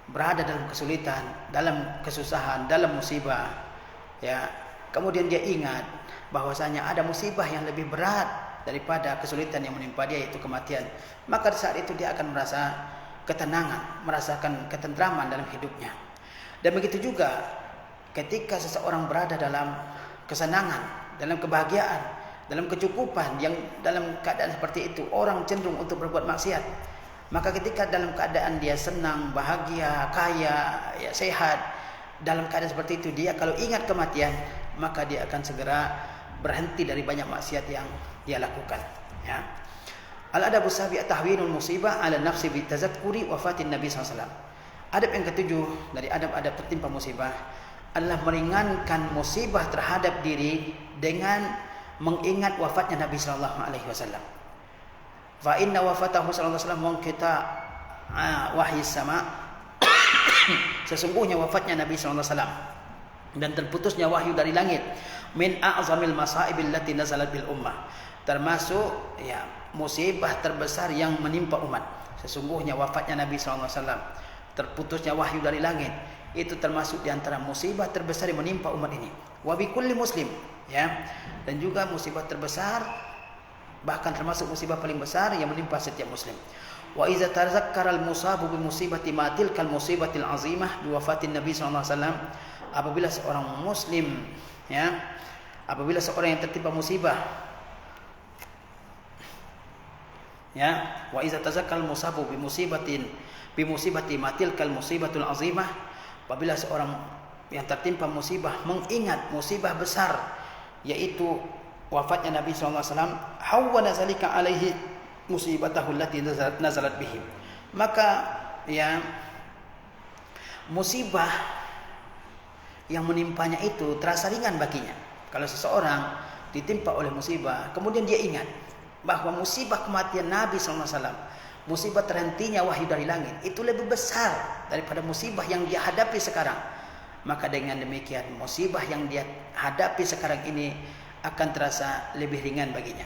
berada dalam kesulitan, dalam kesusahan, dalam musibah, kemudian dia ingat bahwasanya ada musibah yang lebih berat daripada kesulitan yang menimpa dia, yaitu kematian, maka di saat itu dia akan merasa ketenangan, merasakan ketentraman dalam hidupnya. Dan begitu juga ketika seseorang berada dalam kesenangan, dalam kebahagiaan, dalam kecukupan, yang dalam keadaan seperti itu orang cenderung untuk berbuat maksiat. Maka ketika dalam keadaan dia senang, bahagia, kaya, sehat, dalam keadaan seperti itu, dia kalau ingat kematian, maka dia akan segera berhenti dari banyak maksiat yang dia lakukan. Al-adabu sabi' tahwinul musibah ala nafsi bi tazakkuri wafatin Nabi SAW. Adab yang ketujuh dari adab-adab tertimpa musibah adalah meringankan musibah terhadap diri dengan mengingat wafatnya Nabi SAW. Fa inna wafatahu sallallahu alaihi wasallam kita wahyi sama. Sesungguhnya wafatnya Nabi sallallahu alaihi wasallam dan terputusnya wahyu dari langit, min a'zamil masaibil lati nazalat bil ummah, termasuk musibah terbesar yang menimpa umat. Sesungguhnya wafatnya Nabi sallallahu alaihi wasallam, terputusnya wahyu dari langit, itu termasuk di antara musibah terbesar yang menimpa umat ini. Wa bi kulli muslim, dan juga musibah terbesar, bahkan termasuk musibah paling besar yang menimpa setiap muslim. Wa iza tazakkara al-musabu bi musibati ma tilkal musibatil azimah bi wafatin Nabi sallallahu alaihi wasallam apabila seorang muslim, ya, apabila seorang yang tertimpa musibah, ya, wa iza tazakkal musabu bi musibati matilkal musibatul azimah, apabila seorang yang tertimpa musibah mengingat musibah besar, yaitu wafatnya Nabi sallallahu alaihi wasallam, hawwana zalika alaihi musibatahu allati nazalat bihi, maka ya musibah yang menimpanya itu terasa ringan baginya. Kalau seseorang ditimpa oleh musibah, kemudian dia ingat bahwa musibah kematian Nabi sallallahu alaihi wasallam, musibah terhentinya wahyu dari langit, itu lebih besar daripada musibah yang dia hadapi sekarang, maka dengan demikian musibah yang dia hadapi sekarang ini akan terasa lebih ringan baginya.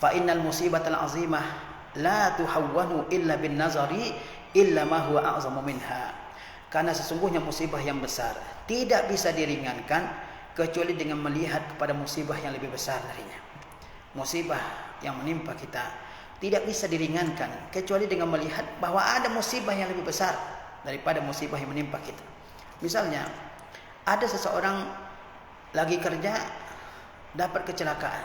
Fa innal musibatal azimah la tuhawwanu illa bin nazari illa ma huwa a'zamu minha. Karena sesungguhnya musibah yang besar tidak bisa diringankan kecuali dengan melihat kepada musibah yang lebih besar darinya. Musibah yang menimpa kita tidak bisa diringankan kecuali dengan melihat bahwa ada musibah yang lebih besar daripada musibah yang menimpa kita. Misalnya, ada seseorang lagi kerja dapat kecelakaan,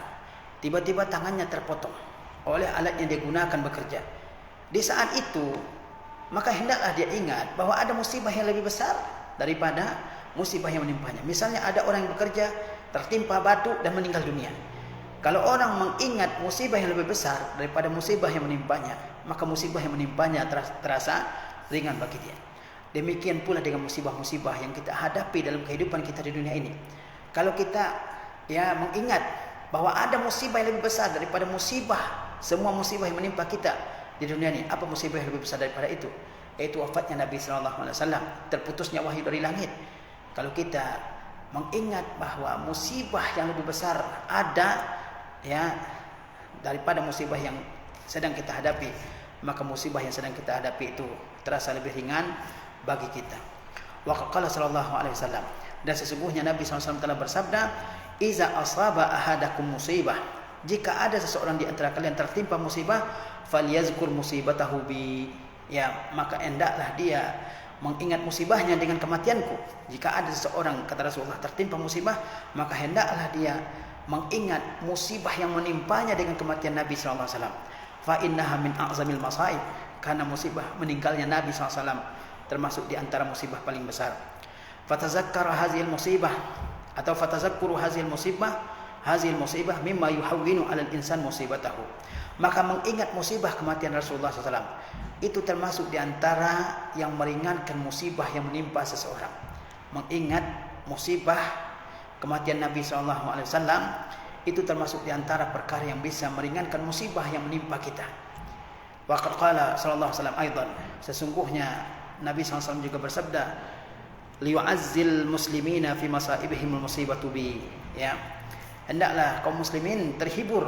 tiba-tiba tangannya terpotong oleh alat yang digunakan bekerja. Di saat itu, maka hendaklah dia ingat bahwa ada musibah yang lebih besar daripada musibah yang menimpanya. Misalnya ada orang yang bekerja tertimpa batu dan meninggal dunia. Kalau orang mengingat musibah yang lebih besar daripada musibah yang menimpanya, maka musibah yang menimpanya terasa ringan bagi dia. Demikian pula dengan musibah-musibah yang kita hadapi dalam kehidupan kita di dunia ini. Kalau kita ya mengingat bahwa ada musibah yang lebih besar daripada semua musibah yang menimpa kita di dunia ini, apa musibah yang lebih besar daripada itu? Yaitu wafatnya Nabi sallallahu alaihi wasallam, terputusnya wahyu dari langit. Kalau kita mengingat bahwa musibah yang lebih besar ada ya daripada musibah yang sedang kita hadapi, maka musibah yang sedang kita hadapi itu terasa lebih ringan bagi kita. Wa qala sallallahu alaihi wasallam, dan sesungguhnya Nabi SAW telah bersabda, iza asaba ahadakum musibah, jika ada seseorang di antara kalian tertimpa musibah, falyazkur musibatahu bi, ya maka hendaklah dia mengingat musibahnya dengan kematianku. Jika ada seseorang, kata Rasulullah, tertimpa musibah, maka hendaklah dia mengingat musibah yang menimpanya dengan kematian Nabi sallallahu alaihi wasallam. Fa innaha min a'zamil masaib, karena musibah meninggalnya Nabi sallallahu alaihi wasallam termasuk di antara musibah paling besar. Fatazakkara hazil musibah, atau fatazakkuru hazil musibah mimma yuhawwinu 'alal insan musibatahu. Maka mengingat musibah kematian Rasulullah SAW itu termasuk di antara yang meringankan musibah yang menimpa seseorang. Mengingat musibah kematian Nabi SAW itu termasuk di antara perkara yang bisa meringankan musibah yang menimpa kita. Wa qala sallallahu alaihi wasallam aidan, sesungguhnya Nabi SAW juga bersabda, liyu'azzil muslimina fi masaibihim musibatu bi, ya hendaklah kaum muslimin terhibur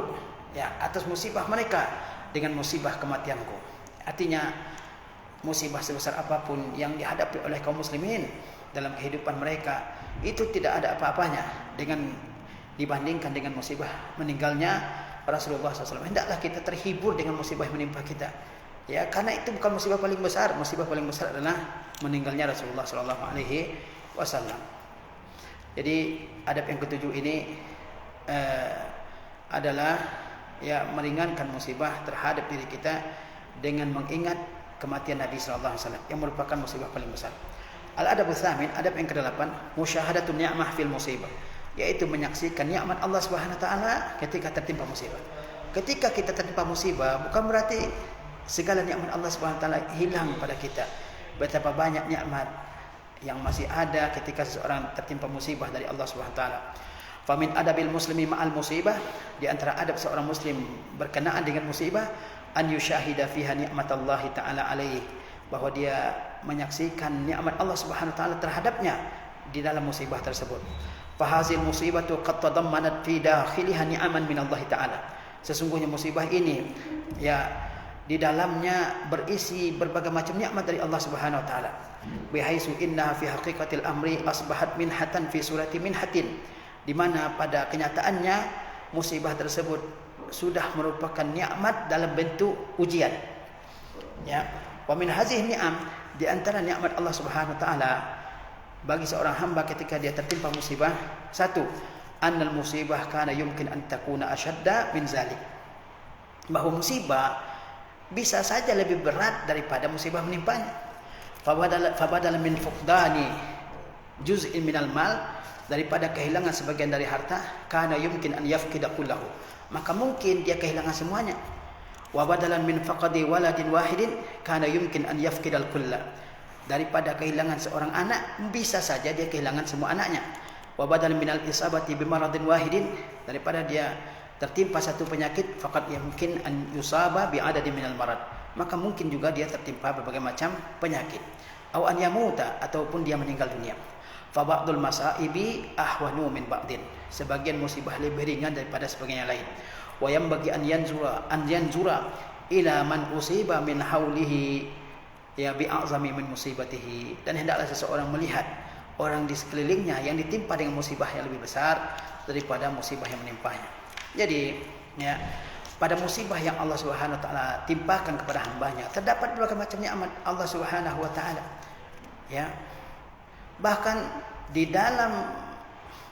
ya atas musibah mereka dengan musibah kematianku. Artinya musibah sebesar apapun yang dihadapi oleh kaum muslimin dalam kehidupan mereka itu tidak ada apa-apanya dengan dibandingkan dengan musibah meninggalnya Rasulullah SAW. Hendaklah kita terhibur dengan musibah yang menimpa kita, ya karena itu bukan musibah paling besar. Musibah paling besar adalah meninggalnya Rasulullah SAW. Jadi adab yang ketujuh ini adalah ya meringankan musibah terhadap diri kita dengan mengingat kematian Nabi SAW yang merupakan musibah paling besar. Al-adabul tsamin, adab yang ke-8, musyahadatun ni'mah fil musibah, yaitu menyaksikan nikmat Allah Subhanahu wa taala ketika tertimpa musibah. Ketika kita tertimpa musibah, bukan berarti segala nikmat Allah Subhanahu wa taala hilang pada kita. Betapa banyak nikmat yang masih ada ketika seseorang tertimpa musibah dari Allah Subhanahu wa taala. Fa min adabil muslimi ma'al musibah, di antara adab seorang muslim berkenaan dengan musibah, an yusyahida fiha nikmatallahi taala alaihi, bahwa dia menyaksikan nikmat Allah Subhanahu wa taala terhadapnya di dalam musibah tersebut. Fa hazil musibatu qad tadammanat fi dakhiliha ni'aman min Allah taala. Sesungguhnya musibah ini ya di dalamnya berisi berbagai macam nikmat dari Allah Subhanahu wa taala. Bihaitsu innaha fi haqiqatil amri asbahat minhatan fi surati minhatin, di mana pada kenyataannya musibah tersebut sudah merupakan nikmat dalam bentuk ujian. Ya, wa min hazihi ni'am, di antara nikmat Allah Subhanahu wa taala bagi seorang hamba ketika dia tertimpa musibah, satu, annal musibah kana yumkin an takuna ashadda min zalik. Bahwa musibah bisa saja lebih berat daripada musibah menimpanya. Fabadala min fuqdani juz'in minal mal, daripada kehilangan sebagian dari harta, kana yumkin an yafqida kullahu, maka mungkin dia kehilangan semuanya. Wa badalan min faqadi waladin wahidin kana yumkin an yafqidal kulla, daripada kehilangan seorang anak bisa saja dia kehilangan semua anaknya. Wa badalan minal isabati bimaradin wahidin, daripada dia tertimpa satu penyakit, faqad yumkin an yusaba bi'adadin minal marad, maka mungkin juga dia tertimpa berbagai macam penyakit. Aw an yamuta, ataupun dia meninggal dunia. Fa ba'dul masaibi ahwanu min ba'din, sebagian musibah lebih ringan daripada sebagian yang lain. Wa yanbaghi an yanzura ila man usiba min haulihi ya bi'azami min musibatihi, dan hendaklah seseorang melihat orang di sekelilingnya yang ditimpa dengan musibah yang lebih besar daripada musibah yang menimpanya. Jadi ya, pada musibah yang Allah Subhanahu wa taala timpakan kepada hambanya terdapat berbagai macam nikmat Allah Subhanahu wa taala. Ya. Bahkan di dalam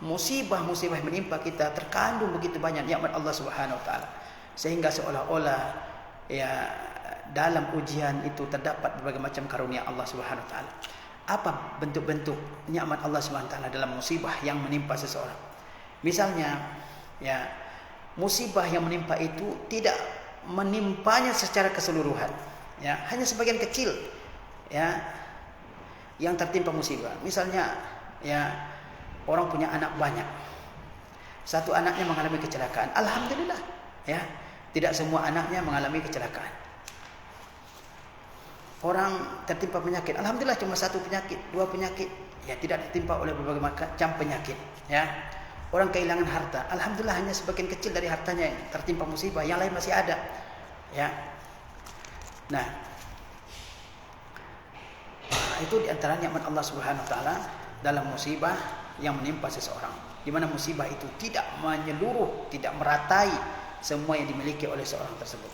musibah-musibah yang menimpa kita terkandung begitu banyak nikmat Allah Subhanahu wa taala, sehingga seolah-olah ya dalam ujian itu terdapat berbagai macam karunia Allah Subhanahu wa taala. Apa bentuk-bentuk nikmat Allah Subhanahu wa taala dalam musibah yang menimpa seseorang? Misalnya ya, musibah yang menimpa itu tidak menimpanya secara keseluruhan, ya, hanya sebagian kecil ya yang tertimpa musibah. Misalnya ya, orang punya anak banyak, satu anaknya mengalami kecelakaan, alhamdulillah ya, tidak semua anaknya mengalami kecelakaan. Orang tertimpa penyakit, alhamdulillah cuma satu penyakit, dua penyakit, ya tidak tertimpa oleh berbagai macam penyakit ya. Orang kehilangan harta, alhamdulillah hanya sebagian kecil dari hartanya yang tertimpa musibah, yang lain masih ada ya. Nah, itu diantara nikmat Allah Subhanahu wa taala dalam musibah yang menimpa seseorang, di mana musibah itu tidak menyeluruh, tidak meratai semua yang dimiliki oleh seorang tersebut.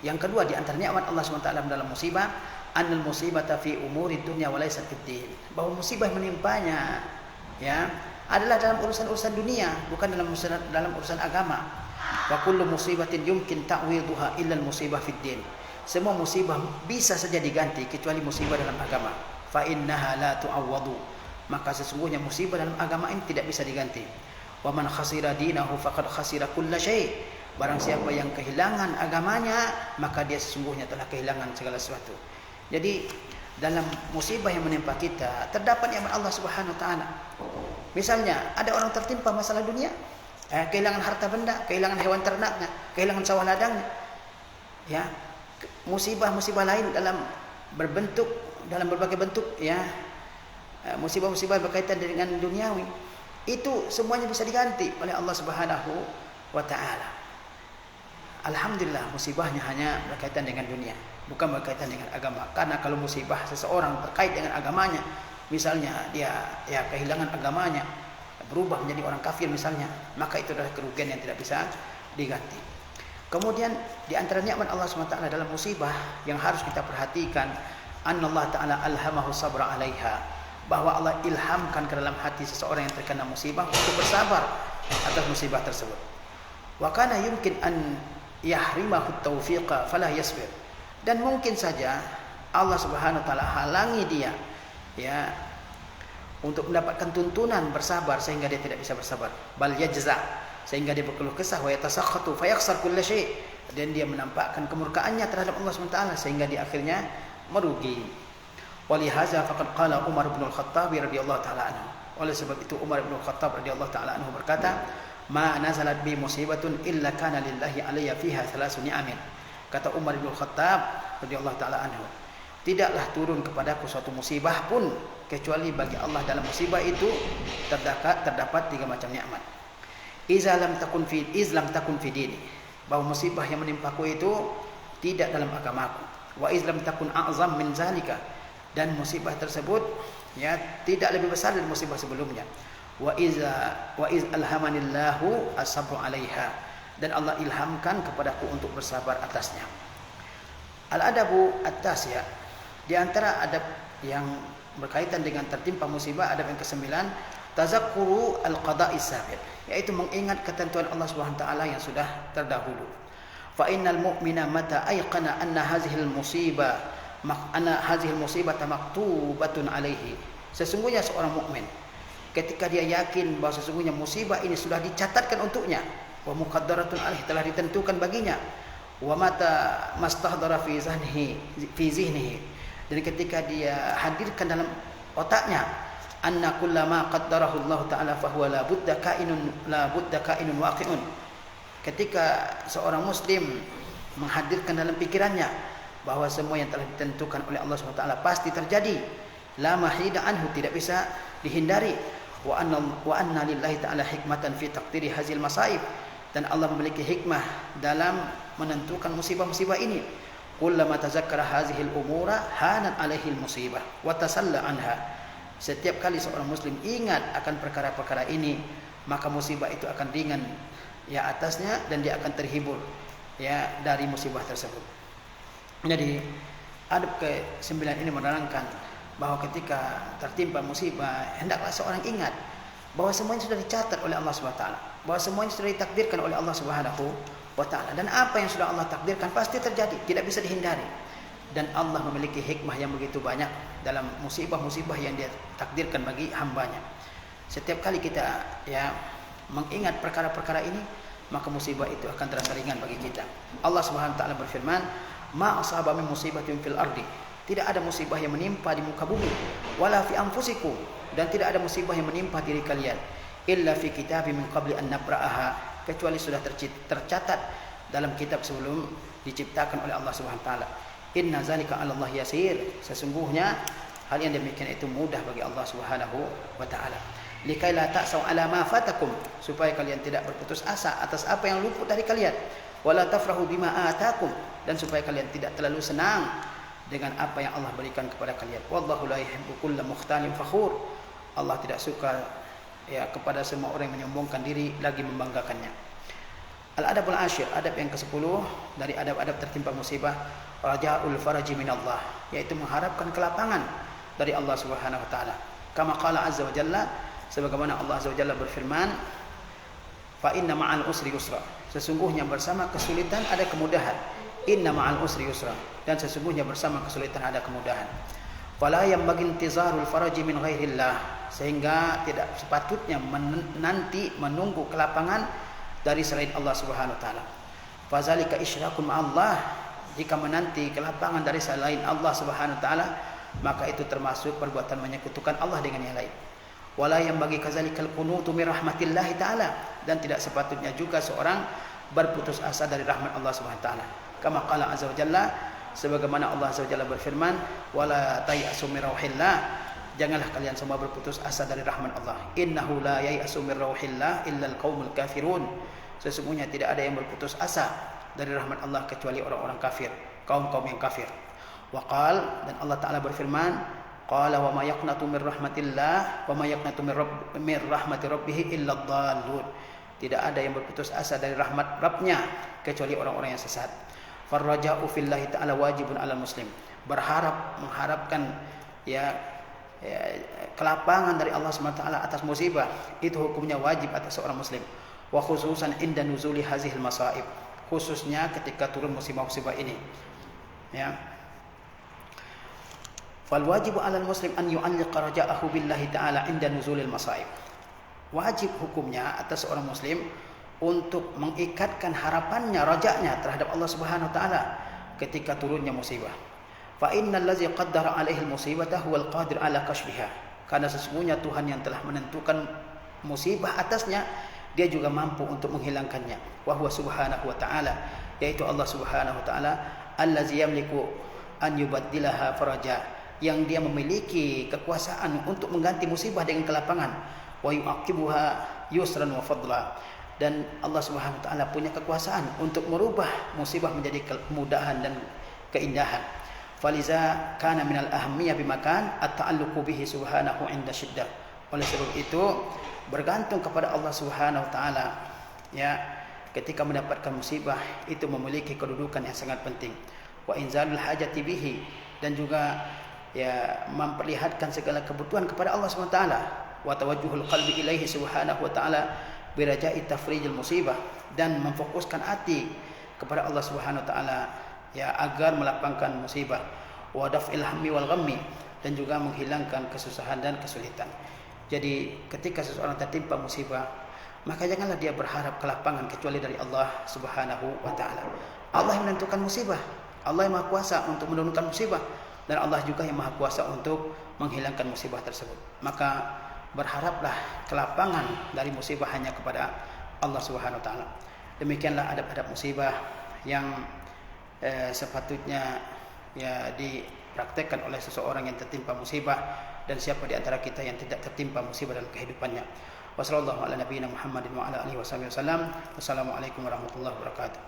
Yang kedua di antara nikmat Allah Subhanahu wa taala dalam musibah, annal musibata fi umuri dunya wa laysa fid din, bahwa musibah menimpanya ya adalah dalam urusan-urusan dunia, bukan dalam urusan agama. Wa kullu musibatin yumkin ta'widuha illa al-musibah fid din, semua musibah bisa saja diganti kecuali musibah dalam agama. Fa innaha la tu'awwadu, maka sesungguhnya musibah dalam agama ini tidak bisa diganti. Wa man khasira dinahu faqad khasira kulla syai', barang siapa yang kehilangan agamanya maka dia sesungguhnya telah kehilangan segala sesuatu. Jadi dalam musibah yang menimpa kita terdapat nikmat Allah Subhanahu wa taala. Misalnya ada orang tertimpa masalah dunia, kehilangan harta benda, kehilangan hewan ternaknya, kehilangan sawah ladangnya. Ya, musibah-musibah lain dalam berbagai bentuk ya, musibah-musibah berkaitan dengan duniawi, itu semuanya bisa diganti oleh Allah Subhanahu wa taala. Alhamdulillah, musibahnya hanya berkaitan dengan dunia, bukan berkaitan dengan agama. Karena kalau musibah seseorang terkait dengan agamanya, misalnya dia ya kehilangan agamanya, berubah menjadi orang kafir misalnya, maka itu adalah kerugian yang tidak bisa diganti. Kemudian di antara nikmat Allah SWT dalam musibah yang harus kita perhatikan, annallahu ta'ala alhamahu sabra 'alaiha, bahwa Allah ilhamkan ke dalam hati seseorang yang terkena musibah untuk bersabar atas musibah tersebut. Wa kana yumkin an yahrimahu taufiqa fala yasbir, dan mungkin saja Allah Subhanahu wa taala halangi dia ya untuk mendapatkan tuntunan bersabar sehingga dia tidak bisa bersabar. Bal yajza, sehingga dia berkeluh kesah, wa yatasakhatu fayakhsar kulla syai', dan dia menampakkan kemurkaannya terhadap Allah Subhanahu wa taala sehingga dia akhirnya merugi. Walihaza faqad qala Umar bin Al-Khattab radhiyallahu taala anhu, oleh sebab itu Umar bin Al-Khattab radhiyallahu taala anhu berkata, ma nazalat bi musibatun illa kana lillahi alayya fiha thalasu ni'amin. Kata Umar bin Al-Khattab radhiyallahu taala anhu, tidaklah turun kepadaku suatu musibah pun kecuali bagi Allah dalam musibah itu terdapat 3 macam nikmat. Izlam takun fi dini, bahwa musibah yang menimpaku itu tidak dalam agamaku. Wa izlam takun a'zam min zalika, dan musibah tersebut ya tidak lebih besar dari musibah sebelumnya. Wa iz alhamanillahu as-sabru 'alaiha, dan Allah ilhamkan kepadaku untuk bersabar atasnya. Al-adabu at-tasya, di antara adab yang berkaitan dengan tertimpa musibah, adab yang ke-9, tazakkuru al-qada'i sabiq, yaitu mengingat ketentuan Allah Subhanahu wa taala yang sudah terdahulu. Fa innal mu'mina mata ayqana anna hadhihi al-musibah maktubatun alaihi. Sesungguhnya seorang mukmin ketika dia yakin bahwa sesungguhnya musibah ini sudah dicatatkan untuknya, wa muqaddaratun alaihi, telah ditentukan baginya, wa mata mastahdara fi zihnihi, dan ketika dia hadirkan dalam otaknya anna kullama qaddarahu Allah taala fa huwa la budda kainun waqi'un. Ketika seorang muslim menghadirkan dalam pikirannya bahwa semua yang telah ditentukan oleh Allah Subhanahu wa taala pasti terjadi, la mahida anhu, tidak bisa dihindari, wa anna lillahi ta'ala hikmatan fi taqdiri hazil masaib, dan Allah memiliki hikmah dalam menentukan musibah-musibah ini. Kullama tazakkara hazihil umura hanat alaihil musibah wa tasalla anha. Setiap kali seorang muslim ingat akan perkara-perkara ini, maka musibah itu akan ringan ya atasnya, dan dia akan terhibur ya dari musibah tersebut. Jadi adab ke-9 ini menerangkan bahwa ketika tertimpa musibah, hendaklah seorang ingat bahwa semuanya sudah dicatat oleh Allah Subhanahu wa taala, bahwa semuanya sudah ditakdirkan oleh Allah Subhanahu wa taala, dan apa yang sudah Allah takdirkan pasti terjadi, tidak bisa dihindari. Dan Allah memiliki hikmah yang begitu banyak dalam musibah-musibah yang Dia takdirkan bagi hambanya. Setiap kali kita ya mengingat perkara-perkara ini, maka musibah itu akan terasa ringan bagi kita. Allah Subhanahu wa taala berfirman, "Ma asaba min musibatin fil ardi." Tidak ada musibah yang menimpa di muka bumi, wala fi anfusikum, dan tidak ada musibah yang menimpa diri kalian, illa fi kitabim min qabli an nabra'aha, kecuali sudah tercatat dalam kitab sebelum diciptakan oleh Allah Subhanahu wa taala. Inna zalika 'ala Allah yasir, sesungguhnya hal yang demikian itu mudah bagi Allah Subhanahu wa taala. Likai la ta'sau 'ala ma fatakum, supaya kalian tidak berputus asa atas apa yang luput dari kalian, wala tafrahu bima atakum, dan supaya kalian tidak terlalu senang dengan apa yang Allah berikan kepada kalian. Wallahu la yuhibbu kulla mukhtalin fakhur. Allah tidak suka ya kepada semua orang yang menyombongkan diri lagi membanggakannya. Al-adabul ashir, adab yang ke-10 dari adab-adab tertimpa musibah, raja'ul faraji minallah, yaitu mengharapkan kelapangan dari Allah Subhanahu wa taala. Kama qala azza wa jalla, sebagaimana Allah azza wa jalla berfirman, fa inna ma'al usri yusra, sesungguhnya bersama kesulitan ada kemudahan. Inna ma'al usri yusra, dan sesungguhnya bersama kesulitan ada kemudahan. Fala yanbaghi intizarul faraji min ghairillah, sehingga tidak sepatutnya menunggu kelapangan dari selain Allah Subhanahu wa taala. Fazalika isyrakun ma'allah, jika menanti kelapangan dari selain Allah Subhanahu wa taala, maka itu termasuk perbuatan menyekutukan Allah dengan yang lain. Wala yanbaghi kazalikal qunutu min rahmatillahi taala, dan tidak sepatutnya juga seorang berputus asa dari rahmat Allah Subhanahu wa taala. Kama qala azza wa jalla, sebagaimana Allah azza wa jalla berfirman, wala tayasu min rauhillah, janganlah kalian semua berputus asa dari rahmat Allah. Innahu la yayasu min rauhillah illa alqaumul kafirun, sesungguhnya tidak ada yang berputus asa dari rahmat Allah kecuali orang-orang kafir, kaum-kaum yang kafir. Wa qala, dan Allah taala berfirman, qala wa may yaqnatu min rahmatillah wa may yaqnatu min rahmati rabbih illa ad-dallun, tidak ada yang berputus asa dari rahmat Rabbnya kecuali orang-orang yang sesat. Farraja'u fillahi ta'ala wajibun 'alal muslim, mengharapkan kelapangan dari Allah SWT atas musibah, itu hukumnya wajib atas seorang muslim. Wa khususan inda nuzuli hazihil masaib, khususnya ketika turun musibah-musibah ini ya. Fal wajibu 'alal muslim an yu'alliqa raja'ahu billahi ta'ala inda nuzulil masaib, wajib hukumnya atas seorang muslim untuk mengikatkan harapannya, rajaknya terhadap Allah Subhanahu wa taala ketika turunnya musibah. Fa innal ladzi qaddara 'alaihi al-musibata huwal qadir 'ala kashfiha, karena sesungguhnya Tuhan yang telah menentukan musibah atasnya, Dia juga mampu untuk menghilangkannya. Wa huwa subhanahu wa ta'ala, yaitu Allah Subhanahu wa taala, allazi yamliku an yubaddilaha faraja, yang Dia memiliki kekuasaan untuk mengganti musibah dengan kelapangan. Wa yu'aqibuha yusran wa fadla, dan Allah Subhanahu wa taala punya kekuasaan untuk merubah musibah menjadi kemudahan dan keindahan. Faliza kana minal ahammiyah bimakan at-ta'alluqu bihi subhanahu 'inda syiddah. Oleh sebab itu bergantung kepada Allah Subhanahu wa taala ya ketika mendapatkan musibah itu memiliki kedudukan yang sangat penting. Wa inzalul hajati bihi, dan juga ya memperlihatkan segala kebutuhan kepada Allah SWT, wa tawajjuhul qalbi ilaihi subhanahu wa ta'ala biraja'i tafrijil musibah, dan memfokuskan hati kepada Allah Subhanahu wa taala ya agar melapangkan musibah, wa daf'il hammi wal ghammi, dan juga menghilangkan kesusahan dan kesulitan. Jadi ketika seseorang tertimpa musibah, maka janganlah dia berharap kelapangan kecuali dari Allah Subhanahu wa taala. Allah yang menentukan musibah, Allah yang Maha Kuasa untuk menurunkan musibah, dan Allah juga yang Maha Kuasa untuk menghilangkan musibah tersebut. Maka berharaplah kelapangan dari musibah hanya kepada Allah Subhanahu wa taala. Demikianlah adab-adab musibah yang sepatutnya ya dipraktekkan oleh seseorang yang tertimpa musibah, dan siapa di antara kita yang tidak tertimpa musibah dalam kehidupannya. Wassalamualaikum warahmatullahi wabarakatuh.